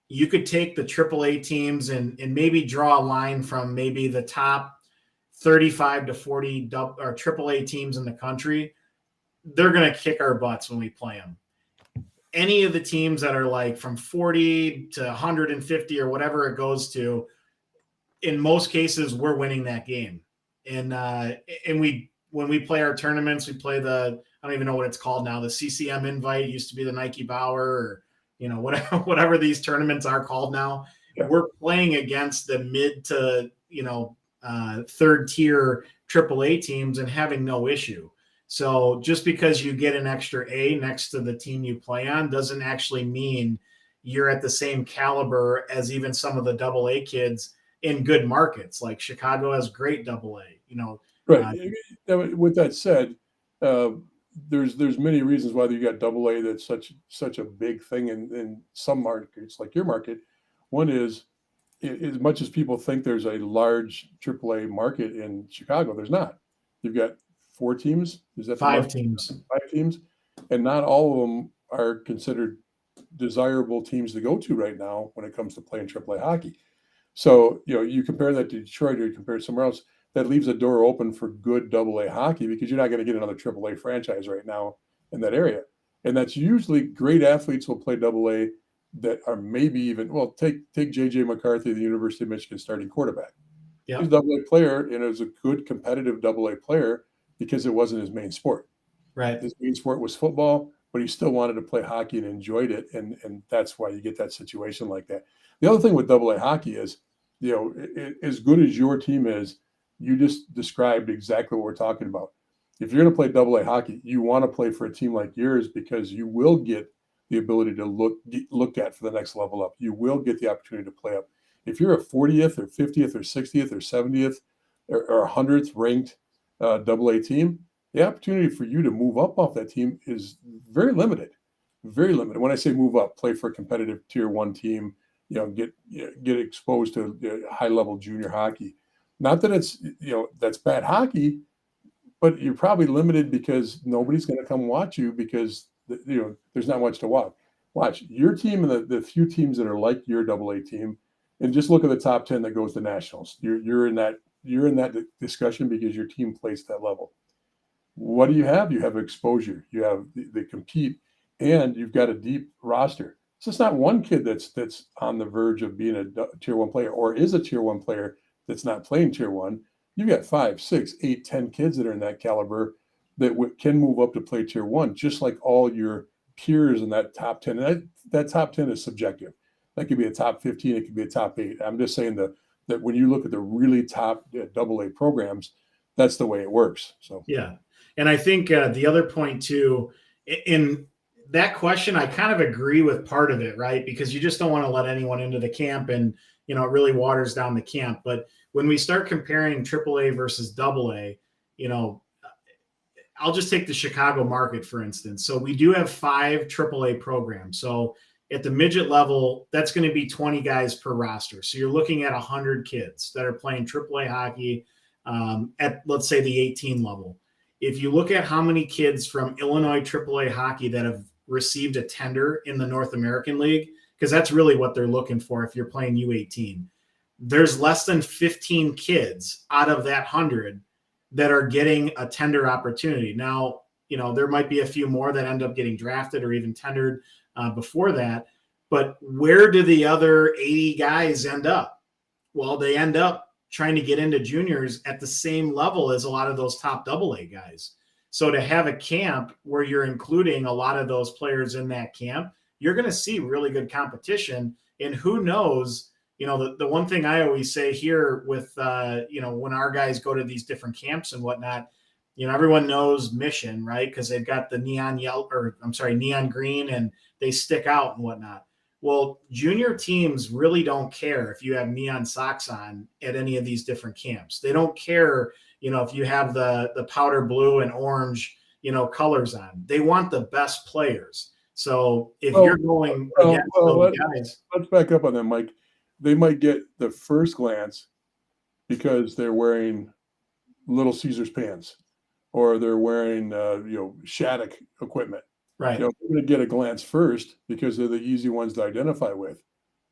You could take the Triple A teams and maybe draw a line from maybe the top 35 to 40 or Triple A teams in the country. They're going to kick our butts when we play them. Any of the teams that are from 40 to 150 or whatever it goes to, in most cases, we're winning that game. And when we play our tournaments, we play I don't even know what it's called now, the CCM Invite. It used to be the Nike Bauer, or whatever these tournaments are called now. Yeah. We're playing against the mid to third tier AAA teams and having no issue. So just because you get an extra A next to the team you play on doesn't actually mean you're at the same caliber as even some of the AA kids in good markets. Chicago has great AA. Right. With that said, there's many reasons why you got AA that's such a big thing in some markets like your market. One is, as much as people think there's a large AAA market in Chicago, there's not. You've got 4 teams. Is that 5 teams? 5 teams, and not all of them are considered desirable teams to go to right now when it comes to playing AAA hockey. So you compare that to Detroit or you compare it somewhere else, that leaves a door open for good AA hockey because you're not going to get another AAA franchise right now in that area. And that's usually great athletes will play AA that are maybe even, take JJ McCarthy, the University of Michigan starting quarterback. Yep. He's a AA player and is a good competitive AA player because it wasn't his main sport. Right. His main sport was football, but he still wanted to play hockey and enjoyed it. And that's why you get that situation like that. The other thing with AA hockey is, as good as your team is, you just described exactly what we're talking about. If you're going to play AA hockey, you want to play for a team like yours because you will get the ability to look at for the next level up. You will get the opportunity to play up. If you're a 40th or 50th or 60th or 70th or 100th ranked AA team, the opportunity for you to move up off that team is very limited. Very limited. When I say move up, play for a competitive tier 1 team, get exposed to high level junior hockey. Not that it's, that's bad hockey, but you're probably limited because nobody's going to come watch you because, there's not much to watch. Your team and the few teams that are like your AA team, and just look at the top 10 that goes to nationals. You're in that discussion because your team plays that level. What do you have? You have exposure. You have they compete, and you've got a deep roster. So it's not one kid that's on the verge of being a tier one player or is a tier one player that's not playing tier one. You've got 5, 6, 8, 10 kids that are in that caliber that can move up to play tier one, just like all your peers in that top 10. And that top 10 is subjective. That could be a top 15. It could be a top 8. I'm just saying that when you look at the really top AA programs, that's the way it works. So yeah. And I think the other point too, in that question, I kind of agree with part of it, right? Because you just don't want to let anyone into the camp, and it really waters down the camp. But when we start comparing AAA versus AA, I'll just take the Chicago market, for instance. So we do have 5 AAA programs. So at the midget level, that's going to be 20 guys per roster. So you're looking at 100 kids that are playing AAA hockey at, let's say, the 18 level. If you look at how many kids from Illinois AAA hockey that have received a tender in the North American League, because that's really what they're looking for if you're playing U18, there's less than 15 kids out of that 100 that are getting a tender opportunity. Now, there might be a few more that end up getting drafted or even tendered before that, but where do the other 80 guys end up? Well, they end up trying to get into juniors at the same level as a lot of those top AA guys. So to have a camp where you're including a lot of those players in that camp, you're going to see really good competition. And who knows, the one thing I always say here with, when our guys go to these different camps and whatnot, everyone knows Mission, right? Because they've got the neon green, and they stick out and whatnot. Well, junior teams really don't care if you have neon socks on at any of these different camps. They don't care, if you have the powder blue and orange, colors on. They want the best players. So if you're going against those guys, let's back up on that, Mike. They might get the first glance because they're wearing Little Caesars pants or they're wearing, Shattuck equipment. Right. They're going to get a glance first because they're the easy ones to identify with.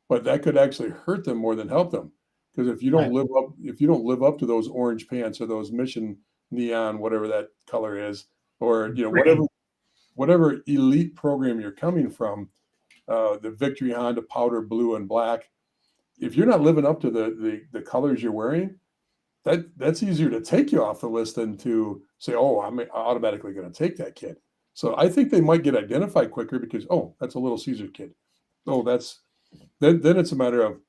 But that could actually hurt them more than help them. Because if you don't live up to those orange pants or those Mission neon, whatever that color is, or whatever elite program you're coming from, the Victory Honda powder blue and black, if you're not living up to the colors you're wearing, that's easier to take you off the list than to say, oh, I'm automatically going to take that kid. So I think they might get identified quicker because, oh, that's a Little Caesar kid. Oh, then it's a matter of,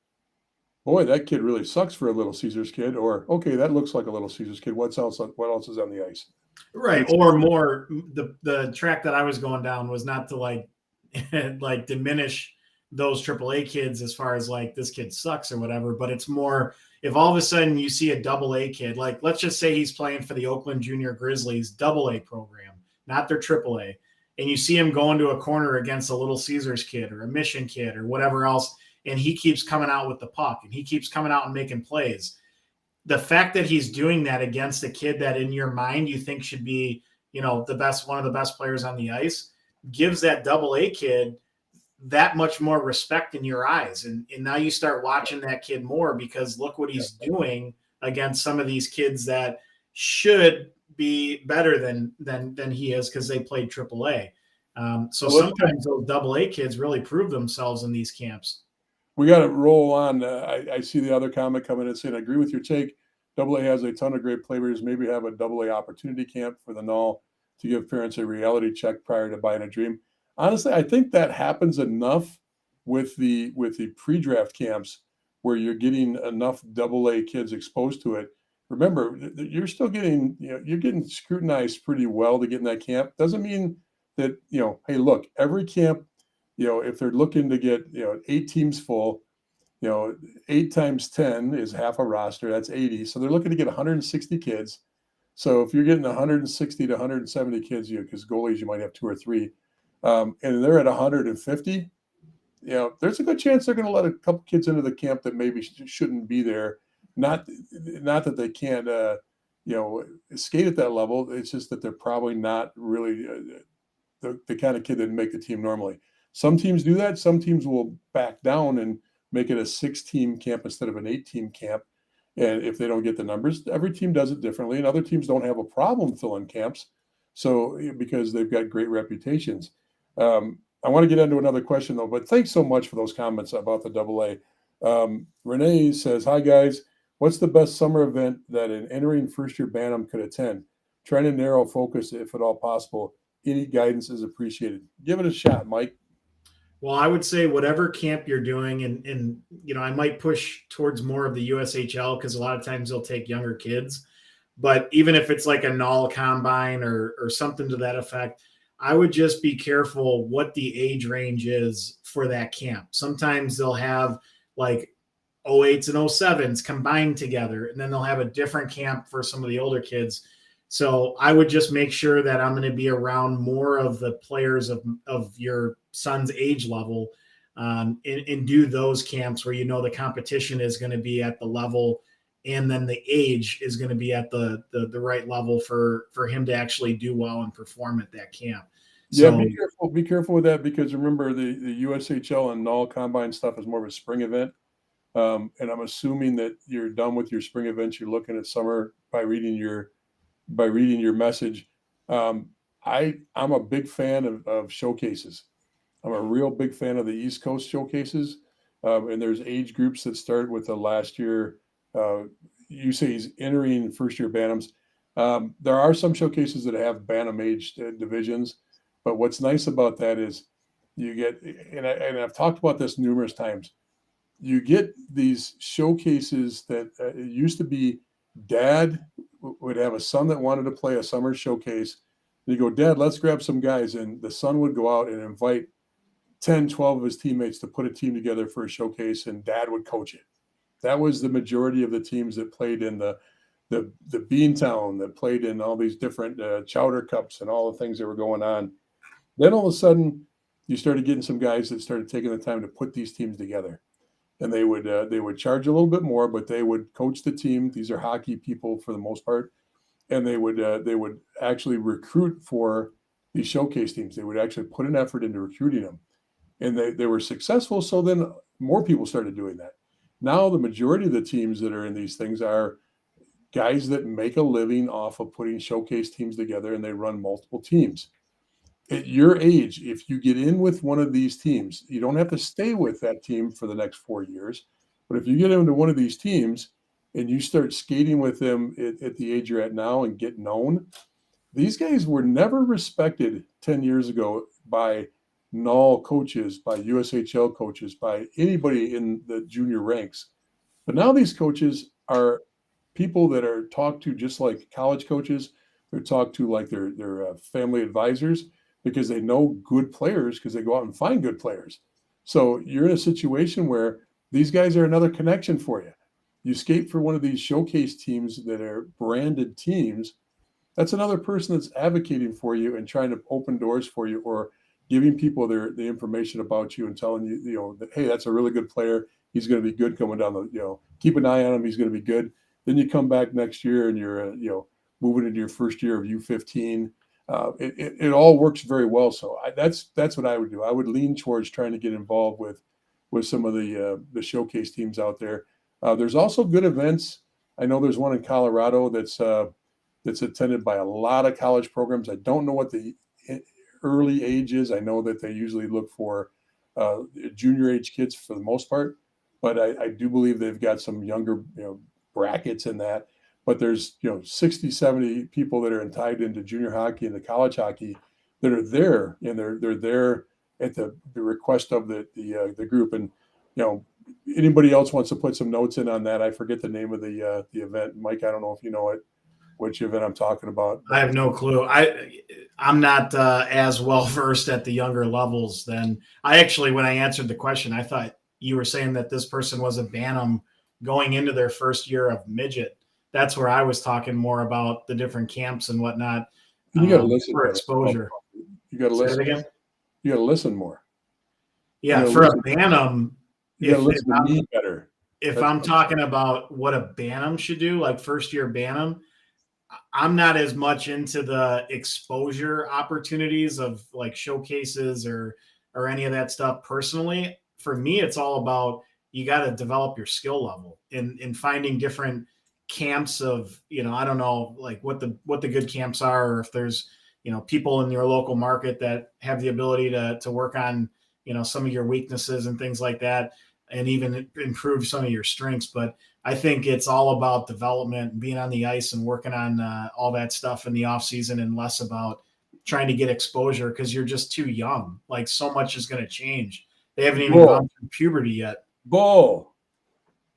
boy, that kid really sucks for a Little Caesars kid. Or, okay, that looks like a Little Caesars kid. What else is on the ice? Right. Or more, the track that I was going down was not to like diminish those AAA kids as far as like this kid sucks or whatever, but it's more if all of a sudden you see a AA kid, like let's just say he's playing for the Oakland Junior Grizzlies AA program, not their AAA, and you see him going to a corner against a Little Caesars kid or a Mission kid or whatever else, and he keeps coming out with the puck and he keeps coming out and making plays. The fact that he's doing that against a kid that in your mind you think should be, one of the best players on the ice, gives that AA kid that much more respect in your eyes. And now you start watching that kid more because look what he's doing against some of these kids that should be better than he is because they played AAA. So sometimes those AA kids really prove themselves in these camps. We got to roll on. I see the other comment coming in saying, I agree with your take. AA has a ton of great players. Maybe have a AA opportunity camp for the null to give parents a reality check prior to buying a dream. Honestly, I think that happens enough with the pre-draft camps where you're getting enough AA kids exposed to it. Remember, you're still getting, you're getting scrutinized pretty well to get in that camp. Doesn't mean that, hey, look, every camp, if they're looking to get, 8 teams full, 8 times 10 is half a roster. That's 80. So they're looking to get 160 kids. So if you're getting 160 to 170 kids, because goalies, you might have 2 or 3, and they're at 150, there's a good chance they're going to let a couple kids into the camp that maybe shouldn't be there. not that they can't, skate at that level. It's just that they're probably not really the kind of kid that make the team normally. Some teams do that. Some teams will back down and make it a 6-team camp instead of an 8-team camp. And if they don't get the numbers, every team does it differently. And other teams don't have a problem filling camps. So because they've got great reputations. I want to get into another question though, but thanks so much for those comments about the AA. Renee says, hi guys, what's the best summer event that an entering first-year Bantam could attend? Trying to narrow focus if at all possible. Any guidance is appreciated. Give it a shot, Mike. Well, I would say whatever camp you're doing, and I might push towards more of the USHL because a lot of times they'll take younger kids. But even if it's like a null combine or something to that effect, I would just be careful what the age range is for that camp. Sometimes they'll have like 08s and 07s combined together, and then they'll have a different camp for some of the older kids. So I would just make sure that I'm going to be around more of the players of your son's age level and do those camps where the competition is going to be at the level and then the age is going to be at the right level for him to actually do well and perform at that camp. Yeah, be careful with that because remember the USHL and null combine stuff is more of a spring event. And I'm assuming that you're done with your spring events. You're looking at summer by reading your message. I'm a big fan of showcases. I'm a real big fan of the East Coast showcases. And there's age groups that start with the last year. You say he's entering first year Bantams. There are some showcases that have Bantam age divisions, but what's nice about that is you get, and I've talked about this numerous times, you get these showcases that it used to be dad would have a son that wanted to play a summer showcase. And you go, Dad, let's grab some guys. And the son would go out and invite 10, 12 of his teammates to put a team together for a showcase, and Dad would coach it. That was the majority of the teams that played in the Beantown, that played in all these different Chowder Cups and all the things that were going on. Then all of a sudden, you started getting some guys that started taking the time to put these teams together. And they would charge a little bit more, but they would coach the team. These are hockey people for the most part, and they would actually recruit for these showcase teams. They would actually put an effort into recruiting them, and they were successful. So then more people started doing that. Now the majority of the teams that are in these things are guys that make a living off of putting showcase teams together, and they run multiple teams. At your age, if you get in with one of these teams, you don't have to stay with that team for the next 4 years. But if you get into one of these teams and you start skating with them at the age you're at now and get known, these guys were never respected 10 years ago by null coaches, by USHL coaches, by anybody in the junior ranks. But now these coaches are people that are talked to just like college coaches. They're talked to like their family advisors, because they know good players because they go out and find good players. So you're in a situation where these guys are another connection for you. You skate for one of these showcase teams that are branded teams. That's another person that's advocating for you and trying to open doors for you, or giving people the information about you and telling you, that, hey, that's a really good player. He's going to be good coming down keep an eye on him. He's going to be good. Then you come back next year and you're, moving into your first year of U15. It all works very well. So that's what I would do. I would lean towards trying to get involved with some of the showcase teams out there. There's also good events. I know there's one in Colorado that's attended by a lot of college programs. I don't know what the early age is. I know that they usually look for junior age kids for the most part, but I do believe they've got some younger brackets in that. But there's 60, 70 people that are tied into junior hockey and the college hockey that are there, and they're there at the request of the group. And anybody else wants to put some notes in on that? I forget the name of the event. Mike, I don't know if you know which event I'm talking about. I have no clue. I'm not as well versed at the younger levels. Then when I answered the question, I thought you were saying that this person was a Bantam going into their first year of midget. That's where I was talking more about the different camps and whatnot. You got to listen for exposure. You got to listen again. You got to listen more. Yeah, for a Bantam, you got to listen to me better. if I'm talking about what a Bantam should do, like first year Bantam, I'm not as much into the exposure opportunities of like showcases or any of that stuff personally. For me, it's all about you got to develop your skill level in finding different camps of, I don't know, like what the good camps are, or if there's, people in your local market that have the ability to work on, some of your weaknesses and things like that, and even improve some of your strengths. But I think it's all about development and being on the ice and working on all that stuff in the off season, and less about trying to get exposure because you're just too young. Like so much is going to change. They haven't even gone through puberty yet. Bull.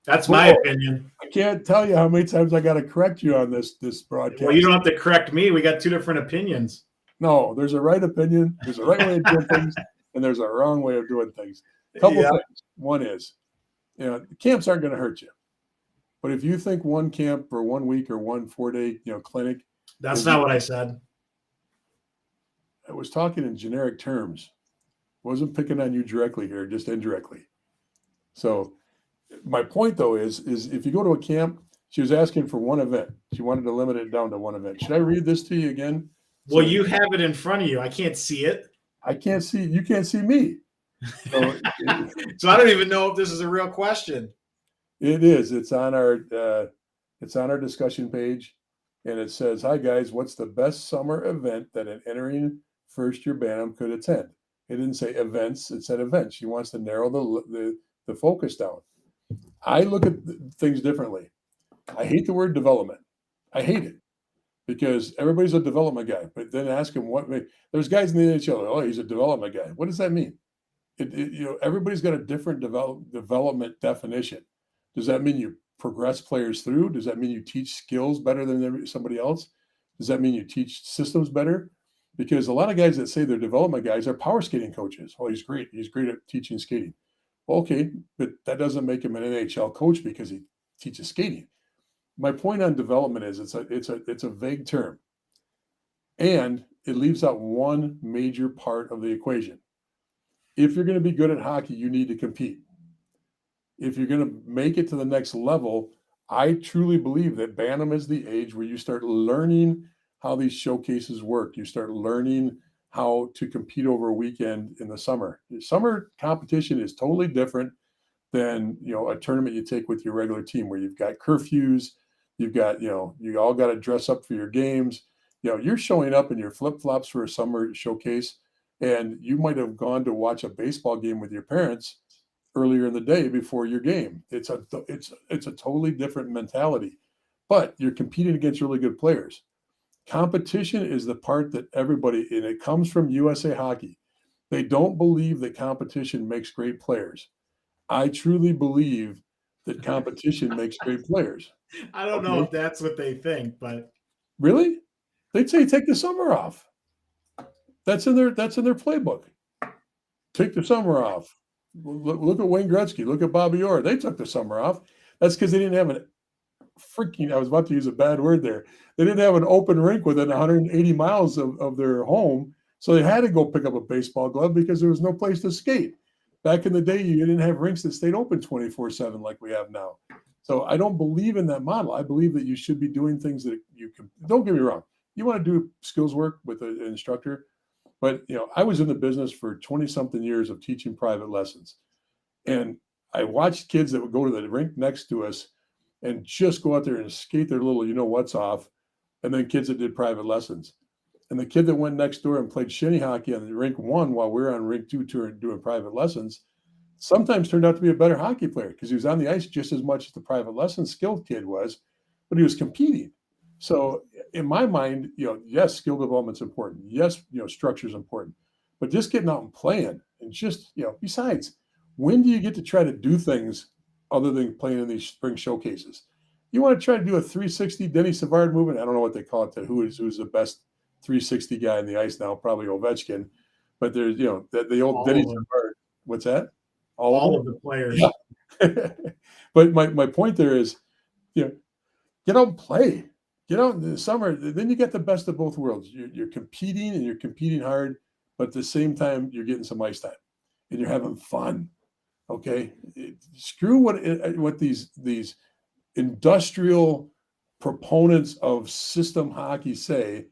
That's my opinion. I can't tell you how many times I got to correct you on this broadcast. Well, you don't have to correct me. We got two different opinions. No, there's a right opinion. There's a right way of doing things, and there's a wrong way of doing things. A couple things. One is, camps aren't going to hurt you. But if you think one camp or 1 week or 1 4-day, clinic. That's not what I said. I was talking in generic terms. Wasn't picking on you directly here, just indirectly. So my point, though, is if you go to a camp, she was asking for one event. She wanted to limit it down to one event. Should I read this to you again? Well, you have it in front of you. I can't see it. I can't see. You can't see me. So, so I don't even know if this is a real question. It is. It's on our discussion page, and it says, "Hi guys, what's the best summer event that an entering first year Bantam could attend?" It didn't say events. It said events. She wants to narrow the focus down. I look at things differently. I hate the word development. I hate it because everybody's a development guy. But then ask him there's guys in the NHL. Oh, he's a development guy. What does that mean? Everybody's got a different development definition. Does that mean you progress players through? Does that mean you teach skills better than somebody else? Does that mean you teach systems better? Because a lot of guys that say they're development guys are power skating coaches. Oh, he's great. He's great at teaching skating. Okay, but that doesn't make him an NHL coach because he teaches skating. My point on development is it's a vague term, and it leaves out one major part of the equation. If you're going to be good at hockey, you need to compete. If you're going to make it to the next level, I truly believe that Bantam is the age where you start learning how these showcases work. You start learning how to compete over a weekend in the summer. Summer competition is totally different than, a tournament you take with your regular team where you've got curfews, you've got, you all got to dress up for your games. You're showing up in your flip-flops for a summer showcase, and you might have gone to watch a baseball game with your parents earlier in the day before your game. It's a totally different mentality, but you're competing against really good players. Competition is the part that everybody, and it comes from USA Hockey. They don't believe that competition makes great players. I truly believe that competition makes great players. I don't know if that's what they think, but really, they'd say take the summer off. That's in their playbook. Take the summer off. Look at Wayne Gretzky. Look at Bobby Orr. They took the summer off. That's because they didn't have I was about to use a bad word there. They didn't have an open rink within 180 miles of their home. So they had to go pick up a baseball glove because there was no place to skate. Back in the day, you didn't have rinks that stayed open 24/7 like we have now. So I don't believe in that model. I believe that you should be doing things that you can. Don't get me wrong. You want to do skills work with an instructor. But, I was in the business for 20-something years of teaching private lessons. And I watched kids that would go to the rink next to us and just go out there and skate their little what's off, and then kids that did private lessons. And the kid that went next door and played shinny hockey on the rink 1 while we were on rink 2 doing private lessons sometimes turned out to be a better hockey player because he was on the ice just as much as the private lesson skilled kid was, but he was competing. So in my mind, yes, skill development's important. Yes, structure is important, but just getting out and playing and just, besides, when do you get to try to do things other than playing in these spring showcases? You want to try to do a 360 Denny Savard movement? I don't know what they call it. Who's the best 360 guy in the ice now? Probably Ovechkin, but there's, the old Denny Savard. What's that? All of the players. Yeah. But my point there is, get out and play. Get out in the summer, then you get the best of both worlds. You're competing and you're competing hard, but at the same time, you're getting some ice time and you're having fun. Okay, screw what these industrial proponents of system hockey say,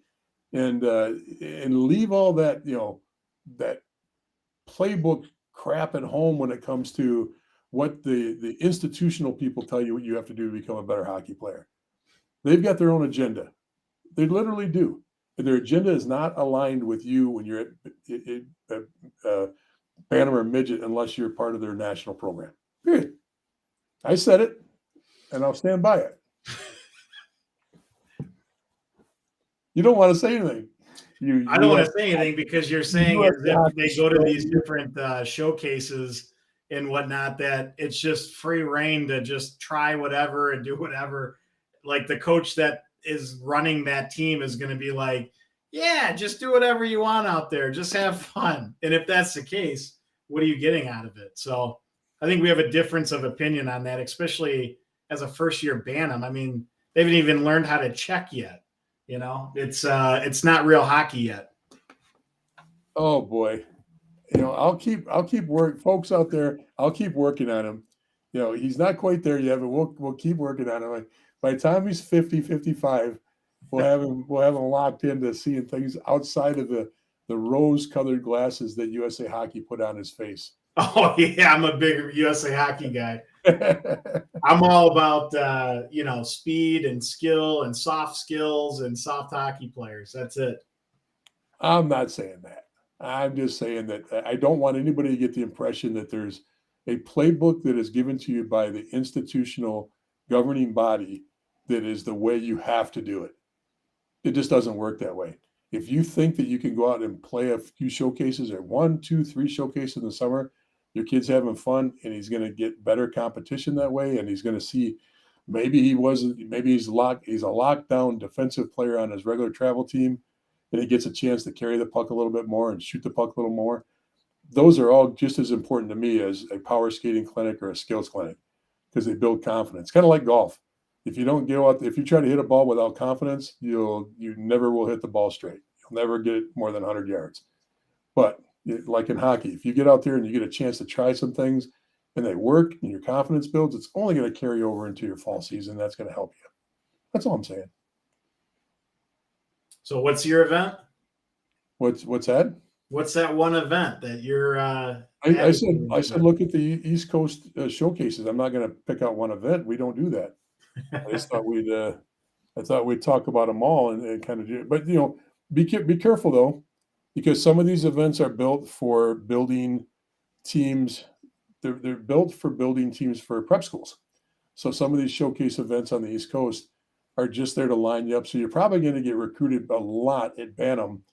and leave all that that playbook crap at home when it comes to what the institutional people tell you what you have to do to become a better hockey player. They've got their own agenda. They literally do. And their agenda is not aligned with you when you're at Bantam or Midget unless you're part of their national program. Period. I said it, and I'll stand by it. You don't want to say anything. I don't want to say anything because you're saying as if they go to these different showcases and whatnot, that it's just free reign to just try whatever and do whatever. Like the coach that is running that team is going to be like, yeah, just do whatever you want out there. Just have fun. And if that's the case, what are you getting out of it? So I think we have a difference of opinion on that, especially as a first-year Bantam. I mean, they haven't even learned how to check yet. You know, it's not real hockey yet. Oh boy, I'll keep folks out there. I'll keep working on him. He's not quite there yet, but we'll keep working on him. By the time he's 50, 55, we'll have him locked into seeing things outside of the rose-colored glasses that USA Hockey put on his face. Oh yeah, I'm a big USA Hockey guy. I'm all about speed and skill and soft skills and soft hockey players. That's it. I'm not saying that. I'm just saying that I don't want anybody to get the impression that there's a playbook that is given to you by the institutional governing body that is the way you have to do it. It just doesn't work that way. If you think that you can go out and play a few showcases or 1, 2, 3 showcases in the summer, your kid's having fun and he's going to get better competition that way. And he's going to see maybe he's a lockdown defensive player on his regular travel team and he gets a chance to carry the puck a little bit more and shoot the puck a little more. Those are all just as important to me as a power skating clinic or a skills clinic because they build confidence. Kind of like golf. If you don't go out, if you try to hit a ball without confidence, you never will hit the ball straight. You'll never get more than 100 yards. But like in hockey, if you get out there and you get a chance to try some things and they work and your confidence builds, it's only going to carry over into your fall season. That's going to help you. That's all I'm saying. So what's your event? What's that? What's that one event that you're I said look at the East Coast showcases. I'm not going to pick out one event. We don't do that. I just thought we'd talk about them all and kind of do it. But be careful though, because some of these events are built for building teams. They're built for building teams for prep schools. So some of these showcase events on the East Coast are just there to line you up. So you're probably going to get recruited a lot at Bantam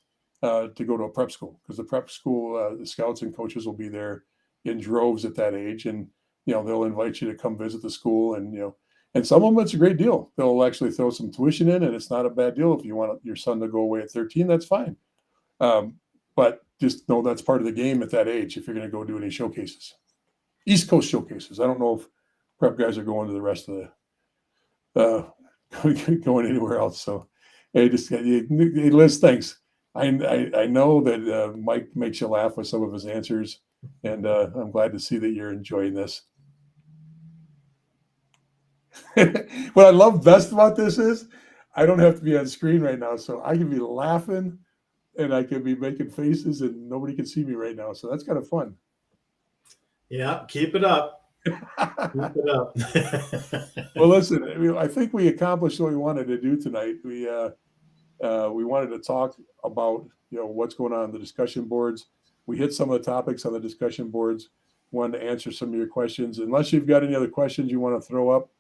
to go to a prep school because the prep school, the scouts and coaches will be there in droves at that age, and they'll invite you to come visit the school, and some of them it's a great deal. They'll actually throw some tuition in, and it's not a bad deal if you want your son to go away at 13. That's fine, but just know that's part of the game at that age if you're going to go do any showcases. East Coast showcases. I don't know if prep guys are going to the rest of the going anywhere else. So, hey, Liz, thanks. I know that Mike makes you laugh with some of his answers, and I'm glad to see that you're enjoying this. What I love best about this is I don't have to be on screen right now, so I can be laughing and I can be making faces, and nobody can see me right now. So that's kind of fun. Yeah, keep it up. Keep it up. Well, listen, I think we accomplished what we wanted to do tonight. We wanted to talk about what's going on in the discussion boards. We hit some of the topics on the discussion boards. Wanted to answer some of your questions. Unless you've got any other questions you want to throw up,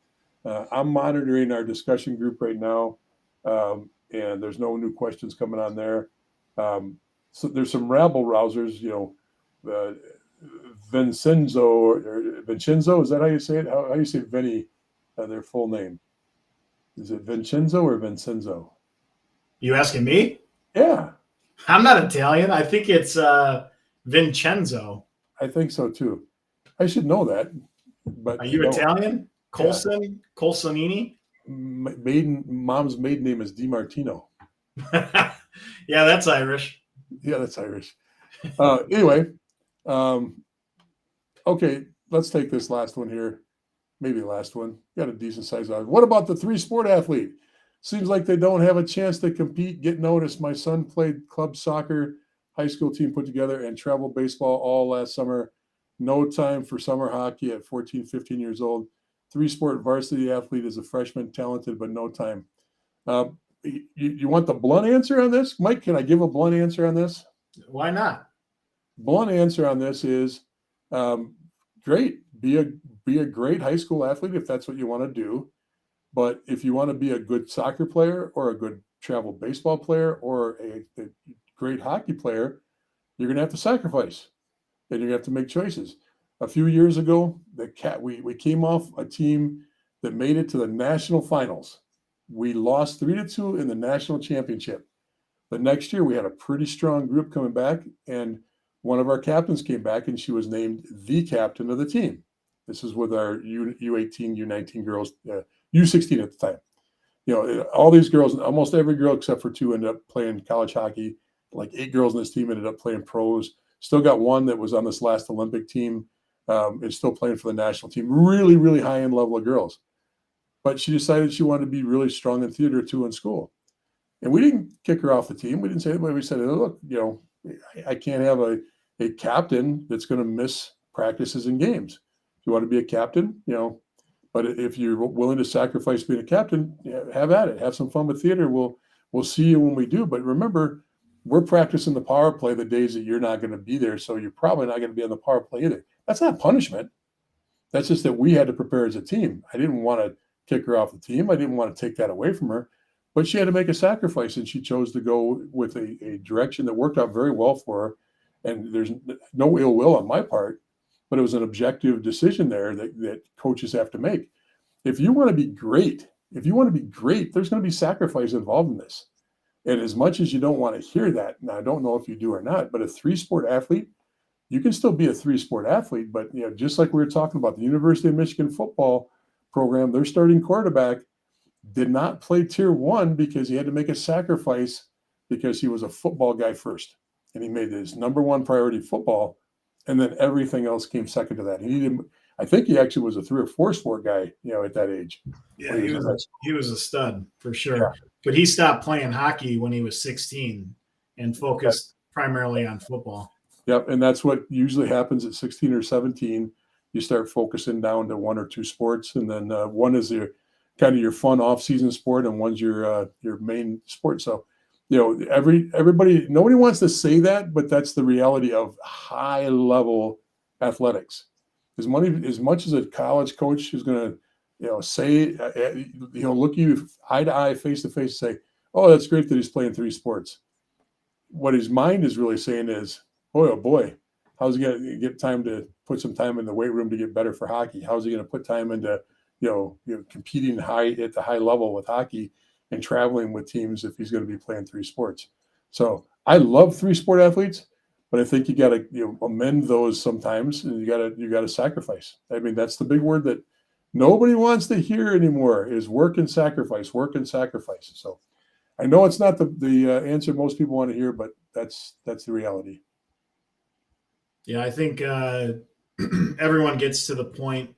I'm monitoring our discussion group right now, and there's no new questions coming on there. So there's some rabble rousers, Vincenzo, is that how you say it? How you say Vinny, their full name? Is it Vincenzo or Vincenzo? You asking me? Yeah. I'm not Italian. I think it's Vincenzo. I think so too. I should know that. But are you Italian? Colson? Yeah. Colsonini? Mom's maiden name is DiMartino. Yeah, that's Irish. Yeah, that's Irish. Anyway, okay. let's take this last one here. Maybe last one. Got a decent size audience. What about the 3-sport athlete? Seems like they don't have a chance to compete, get noticed. My son played club soccer, high school team put together, and travel baseball all last summer. No time for summer hockey at 14, 15 years old. 3-sport varsity athlete is a freshman, talented, but no time. You want the blunt answer on this? Mike, can I give a blunt answer on this? Why not? Blunt answer on this is great. Be a great high school athlete if that's what you want to do. But if you want to be a good soccer player or a good travel baseball player or a great hockey player, you're going to have to sacrifice and you're going to have to make choices. A few years ago, we came off a team that made it to the national finals. We lost 3-2 in the national championship. But next year, we had a pretty strong group coming back, and one of our captains came back, and she was named the captain of the team. This is with our U18, U19 girls, U16 at the time. You know, all these girls, almost every girl except for 2 ended up playing college hockey. Like 8 girls in this team ended up playing pros. Still got one that was on this last Olympic team. Is still playing for the national team. Really, really high-end level of girls. But she decided she wanted to be really strong in theater too in school. And we didn't kick her off the team. We didn't say that. We said, oh, look, you know, I can't have a captain that's going to miss practices and games. If you want to be a captain, you know, but if you're willing to sacrifice being a captain, have at it. Have some fun with theater. We'll see you when we do. But remember, we're practicing the power play the days that you're not going to be there. So you're probably not going to be on the power play either. That's not punishment. That's just that we had to prepare as a team. I didn't want to kick her off the team. I didn't want to take that away from her. But she had to make a sacrifice, and she chose to go with a direction that worked out very well for her. And there's no ill will on my part, but it was an objective decision there that coaches have to make. If you want to be great, there's going to be sacrifice involved in this. And as much as you don't want to hear that, and I don't know if you do or not, but a 3-sport athlete, you can still be a 3-sport athlete. But you know, just like we were talking about the University of Michigan football program, their starting quarterback did not play tier 1 because he had to make a sacrifice because he was a football guy first. And he made his number 1 priority football. And then everything else came second to that. I think he actually was a 3 or 4 sport guy, you know, at that age. Yeah, he was a stud for sure. Yeah. But he stopped playing hockey when he was 16 and focused primarily on football. Yep. And that's what usually happens at 16 or 17. You start focusing down to 1 or 2 sports. And then one is your fun off-season sport, and one's your main sport. So, you know, everybody, nobody wants to say that, but that's the reality of high-level athletics. As much as a college coach is going to, you know, say, look you eye to eye, face to face, and say, "Oh, that's great that he's playing 3 sports." What his mind is really saying is, "Boy, oh boy, how's he going to get time to put some time in the weight room to get better for hockey? How's he going to put time into competing at the high level with hockey and traveling with teams if he's going to be playing 3 sports?" So I love 3-sport athletes, but I think you got to amend those sometimes, and you got to sacrifice. I mean, that's the big word that nobody wants to hear anymore is work and sacrifice. So I know it's not the answer most people want to hear, but that's the reality. Yeah, I think everyone gets to the point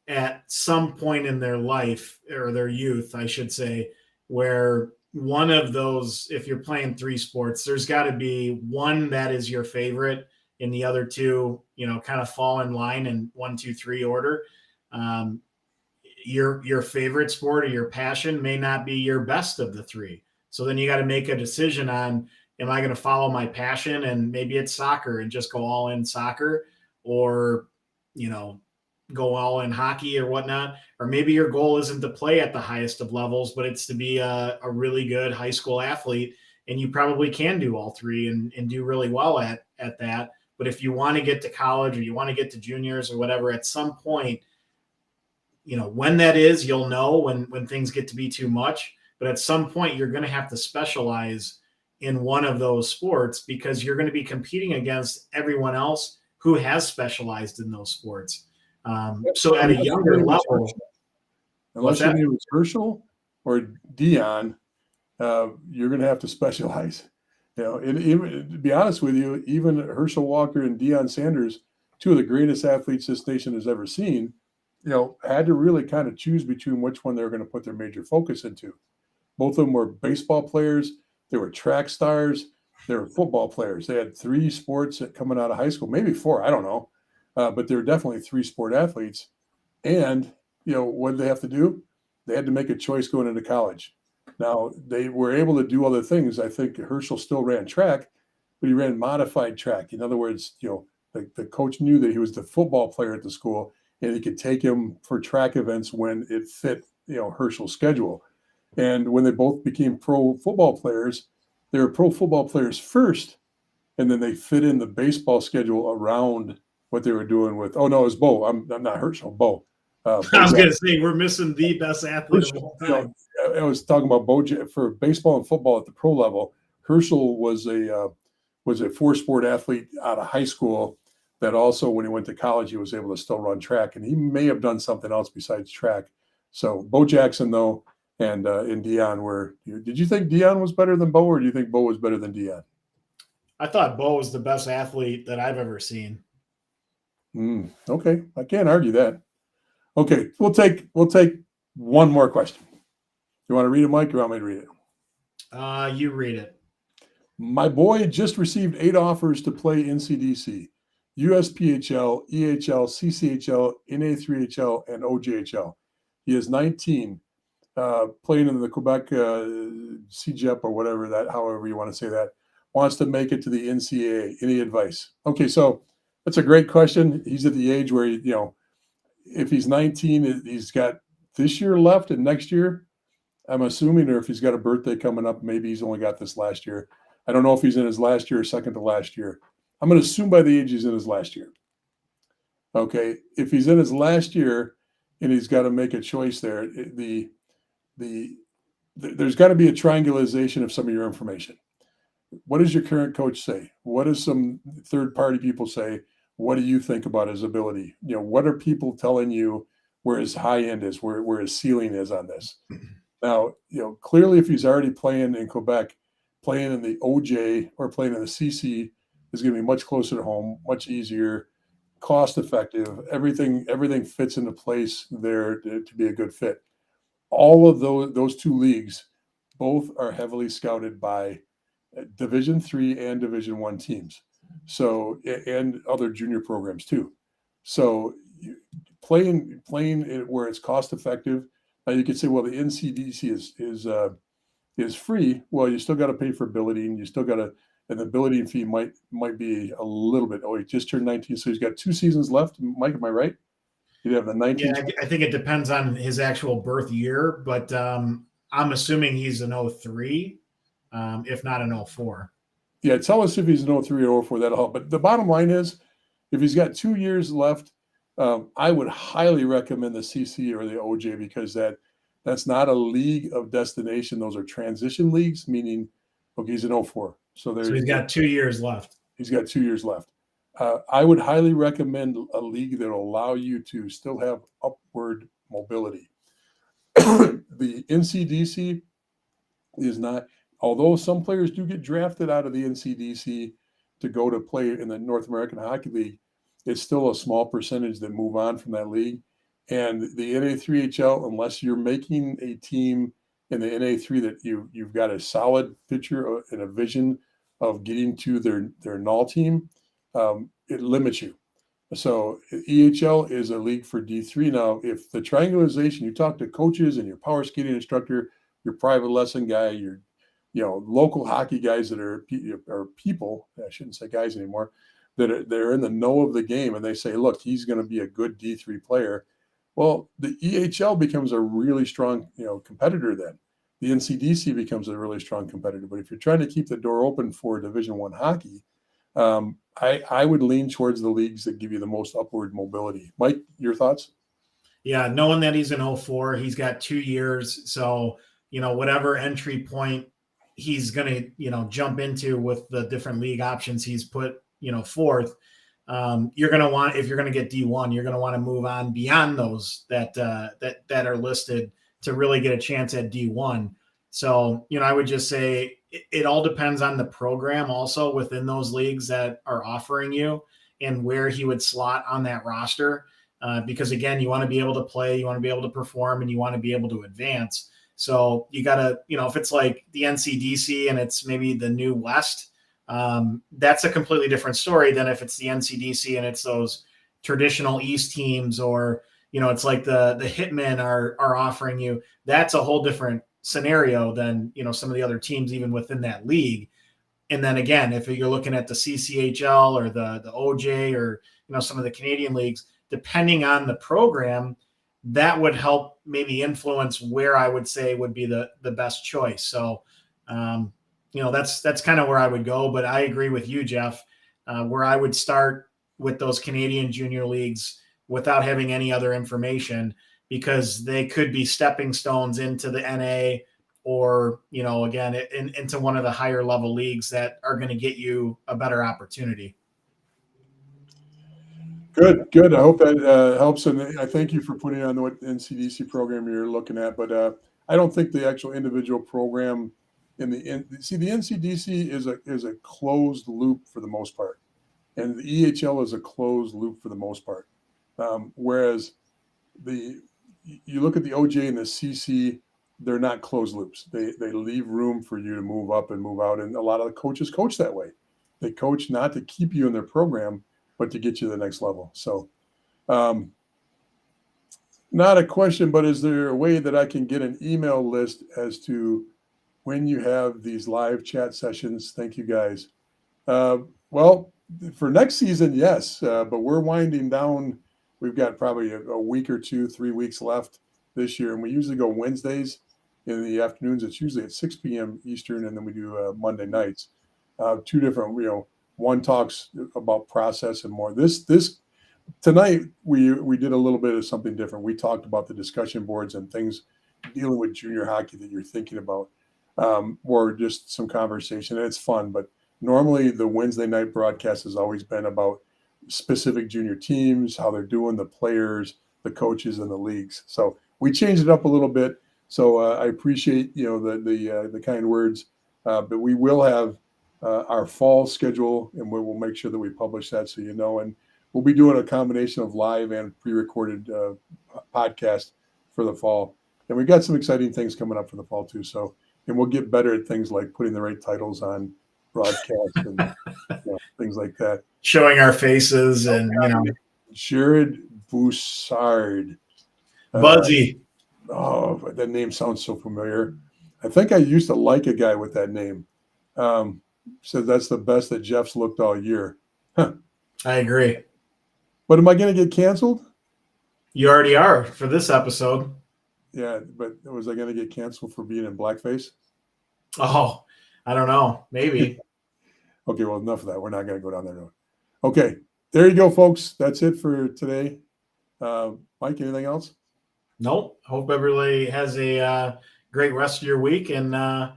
at some point in their life, or their youth, I should say, where one of those, if you're playing 3 sports, there's got to be one that is your favorite and the other 2, kind of fall in line in 1, 2, 3 order. Your favorite sport or your passion may not be your best of the 3. So then you got to make a decision on, am I going to follow my passion, and maybe it's soccer and just go all in soccer, or, go all in hockey or whatnot, or maybe your goal isn't to play at the highest of levels, but it's to be a really good high school athlete. And you probably can do all 3 and do really well at that. But if you want to get to college, or you want to get to juniors or whatever, at some point, when that is, you'll know when things get to be too much. But at some point, you're going to have to specialize in one of those sports, because you're going to be competing against everyone else who has specialized in those sports. So at a younger level, unless your name is Herschel or Dion, you're going to have to specialize. And even, to be honest with you, even Herschel Walker and Deion Sanders, two of the greatest athletes this nation has ever seen, had to really kind of choose between which one they were going to put their major focus into. Both of them were baseball players. They were track stars. They were football players. They had 3 sports coming out of high school, maybe 4, I don't know. But they were definitely 3 sport athletes. And, what did they have to do? They had to make a choice going into college. Now, they were able to do other things. I think Herschel still ran track, but he ran modified track. In other words, the coach knew that he was the football player at the school, and he could take him for track events when it fit, Herschel's schedule. And when they both became pro football players, they were pro football players first, and then they fit in the baseball schedule around what they were doing with. Oh no, it was Bo. I'm not Herschel. Bo. I was going to say we're missing the best athlete of all time. I was talking about Bo for baseball and football at the pro level. Herschel was a 4-sport athlete out of high school. That also, when he went to college, he was able to still run track, and he may have done something else besides track. So Bo Jackson, though, and Deion were. Did you think Deion was better than Bo, or do you think Bo was better than Deion? I thought Bo was the best athlete that I've ever seen. Okay, I can't argue that. Okay, we'll take one more question. You want to read it, Mike, or you want me to read it? You read it. My boy just received 8 offers to play NCDC, USPHL, EHL, CCHL, NA3HL, and OJHL. He is 19, playing in the Quebec CJEP or whatever however you want to say that, wants to make it to the NCAA. Any advice? Okay, so that's a great question. He's at the age where, if he's 19, he's got this year left and next year, I'm assuming, or if he's got a birthday coming up, maybe he's only got this last year. I don't know if he's in his last year or second to last year. I'm going to assume by the age he's in his last year. Okay, if he's in his last year and he's got to make a choice there, there's got to be a triangulation of some of your information. What does your current coach say? What does some third-party people say? What do you think about his ability? What are people telling you where his high end is, where his ceiling is on this? Now, clearly if he's already playing in Quebec, playing in the OJ or playing in the CC is going to be much closer to home, much easier, cost effective. Everything fits into place there to be a good fit. All of those 2 leagues, both are heavily scouted by Division III and Division I teams. So, and other junior programs too. So playing it where it's cost effective. Now you could say, well, the NCDC is free. Well, you still got to pay for billeting. You still got to, and the billeting fee might be a little bit. Oh, he just turned 19, so he's got 2 seasons left. Mike, am I right? You'd have the 19. Yeah, I think it depends on his actual birth year, but I'm assuming he's an 03, if not an 04. Yeah, tell us if he's an 03 or 04. That'll help. But the bottom line is, if he's got 2 years left, I would highly recommend the CC or the OJ, because that's not a league of destination. Those are transition leagues, meaning, okay, he's an 04. So he's got 2 years left. He's got 2 years left. I would highly recommend a league that will allow you to still have upward mobility. The NCDC is not, although some players do get drafted out of the NCDC to go to play in the North American Hockey League, it's still a small percentage that move on from that league. And the NA3HL, unless you're making a team in the NA3 that you've got a solid picture and a vision of getting to their null team, it limits you. So EHL is a league for D3. Now, if the triangulation, you talk to coaches and your power skating instructor, your private lesson guy, your local hockey guys that are people, I shouldn't say guys anymore, they're in the know of the game, and they say, look, he's going to be a good D3 player. Well, the EHL becomes a really strong, competitor then. The NCDC becomes a really strong competitor. But if you're trying to keep the door open for Division I hockey, I would lean towards the leagues that give you the most upward mobility. Mike, your thoughts? Yeah, knowing that he's an 04, he's got 2 years. So, whatever entry point he's going to, jump into with the different league options he's put, forth, you're going to want, if you're going to get D1, you're going to want to move on beyond those that are listed to really get a chance at D1. So, I would just say it all depends on the program also within those leagues that are offering you. and where he would slot on that roster. Because again, you want to be able to play, you want to be able to perform, and you want to be able to advance. So you got to, if it's like the NCDC and it's maybe the new West, that's a completely different story than if it's the NCDC and it's those traditional East teams, or, it's like the Hitmen are offering you. That's a whole different scenario than, some of the other teams even within that league. And then again, if you're looking at the CCHL or the OJ or, some of the Canadian leagues, depending on the program, that would help maybe influence where I would say would be the best choice. So, that's kind of where I would go. But I agree with you, Jeff, where I would start with those Canadian junior leagues without having any other information, because they could be stepping stones into the NA or, again, into one of the higher level leagues that are going to get you a better opportunity. Good. I hope that helps. And I thank you for putting on what NCDC program you're looking at. But I don't think the actual individual program the NCDC is a closed loop for the most part. And the EHL is a closed loop for the most part. Whereas you look at the OJ and the CC, they're not closed loops. They leave room for you to move up and move out. And a lot of the coaches coach that way. They coach not to keep you in their program, but to get you to the next level. So not a question, but is there a way that I can get an email list as to when you have these live chat sessions? Thank you, guys. Well, for next season, yes, but we're winding down. We've got probably a week or 2, 3 weeks left this year, and we usually go Wednesdays in the afternoons. It's usually at 6 p.m. Eastern, and then we do Monday nights. 2 different, one talks about process and more. This tonight we did a little bit of something different. We talked about the discussion boards and things dealing with junior hockey that you're thinking about, or just some conversation. And it's fun, but normally the Wednesday night broadcast has always been about specific junior teams, how they're doing, the players, the coaches, and the leagues. So we changed it up a little bit. So I appreciate the kind words, but we will have our fall schedule, and we will make sure that we publish that so and we'll be doing a combination of live and pre-recorded podcast for the fall. And we've got some exciting things coming up for the fall too. So, and we'll get better at things like putting the right titles on broadcast and things like that. Showing our faces and, Jared Boussard. Buzzy. That name sounds so familiar. I think I used to like a guy with that name. Said that's the best that Jeff's looked all year. Huh. I agree. But am I going to get canceled? You already are for this episode. Yeah, but was I going to get canceled for being in blackface? Oh, I don't know. Maybe. Okay, well, enough of that. We're not going to go down that road. Okay, there you go, folks. That's it for today. Mike, anything else? Nope. Hope everybody has a great rest of your week, and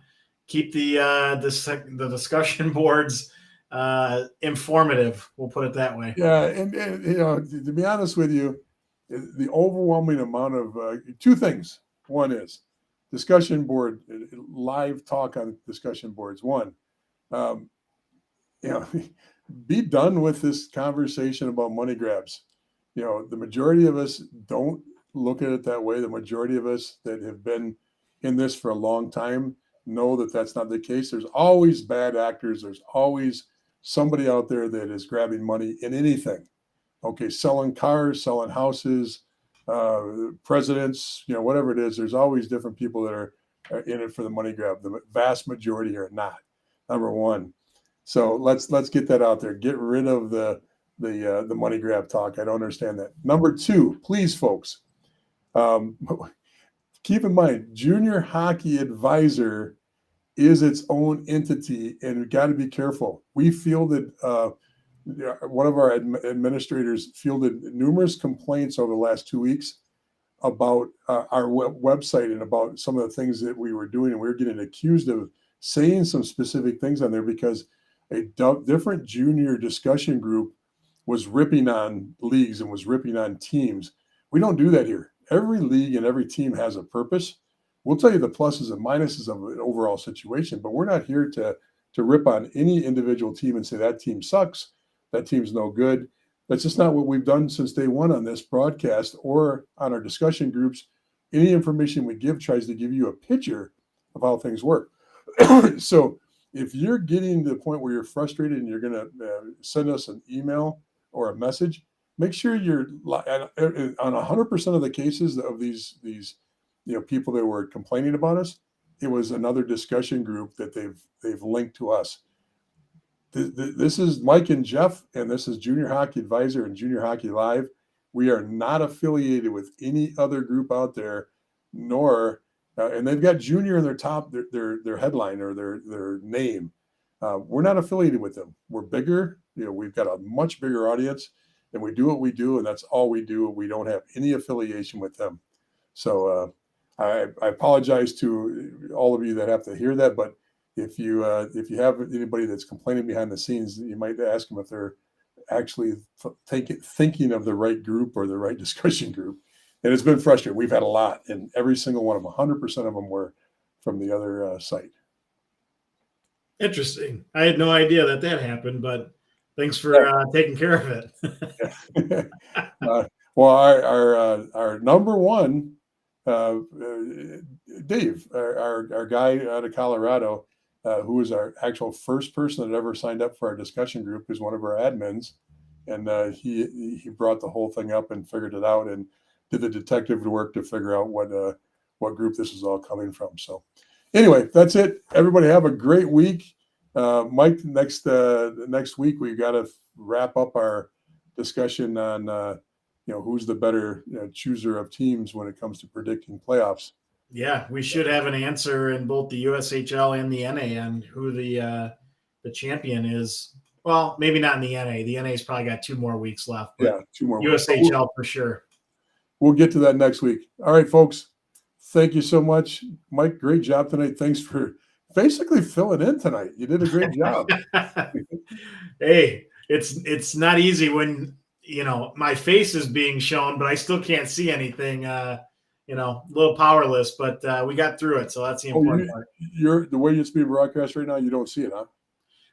keep the discussion boards informative. We'll put it that way. Yeah, and to be honest with you, the overwhelming amount of 2 things. One is discussion board, live talk on discussion boards. One, be done with this conversation about money grabs. The majority of us don't look at it that way. The majority of us that have been in this for a long time know that that's not the case. There's always bad actors. There's always somebody out there that is grabbing money in anything. Okay, selling cars, selling houses, presidents, whatever it is. There's always different people that are in it for the money grab. The vast majority are not. Number one. So let's get that out there. Get rid of the money grab talk. I don't understand that. Number 2, please, folks, keep in mind, Junior Hockey Advisor is its own entity, and we've got to be careful. We fielded one of our administrators fielded numerous complaints over the last 2 weeks about our website and about some of the things that we were doing, and we were getting accused of saying some specific things on there because a different junior discussion group was ripping on leagues and was ripping on teams. We don't do that here. Every league and every team has a purpose. We'll tell you the pluses and minuses of an overall situation, but we're not here to rip on any individual team and say that team sucks. that team's no good. That's just not what we've done since day one on this broadcast or on our discussion groups. Any information we give tries to give you a picture of how things work. So if you're getting to the point where you're frustrated and you're going to send us an email or a message, make sure you're on 100% of the cases of these people that were complaining about us. It was another discussion group that they've linked to us. This is Mike and Jeff, and this is Junior Hockey Advisor and Junior Hockey Live. We are not affiliated with any other group out there, nor and they've got junior in their top their headline or their name. We're not affiliated with them. We're bigger. We've got a much bigger audience, and we do what we do, and that's all we do. We don't have any affiliation with them. So I apologize to all of you that have to hear that, but if you have anybody that's complaining behind the scenes, you might ask them if they're actually thinking of the right group or the right discussion group. And it's been frustrating. We've had a lot, and every single one of them, 100% of them were from the other site. Interesting. I had no idea that happened, but thanks for taking care of it. Well, our number one, Dave, our guy out of Colorado, who was our actual first person that ever signed up for our discussion group, is one of our admins, and he brought the whole thing up and figured it out and did the detective work to figure out what group this is all coming from. So anyway, that's it. Everybody have a great week. Mike, next week we've got to wrap up our discussion on who's the better chooser of teams when it comes to predicting playoffs. Yeah, we should have an answer in both the USHL and the NA on who the champion is. Well, maybe not in the NA. The NA's probably got 2 more weeks left. Yeah, 2 more. USHL for sure. We'll get to that next week. All right, folks. Thank you so much, Mike. Great job tonight. Thanks for basically filling in tonight. You did a great job. Hey, it's not easy when my face is being shown, but I still can't see anything. A little powerless, but we got through it, so that's the important part. The way it's being broadcast right now, you don't see it, huh?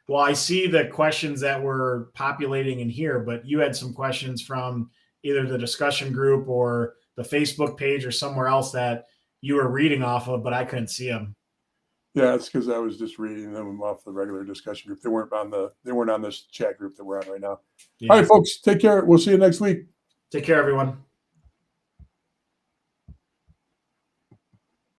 Well, I see the questions that were populating in here, but you had some questions from either the discussion group or the Facebook page or somewhere else that you were reading off of, but I couldn't see them. Yeah, it's because I was just reading them off the regular discussion group. They weren't on this chat group that we're on right now. Yeah. All right, folks, take care. We'll see you next week. Take care, everyone.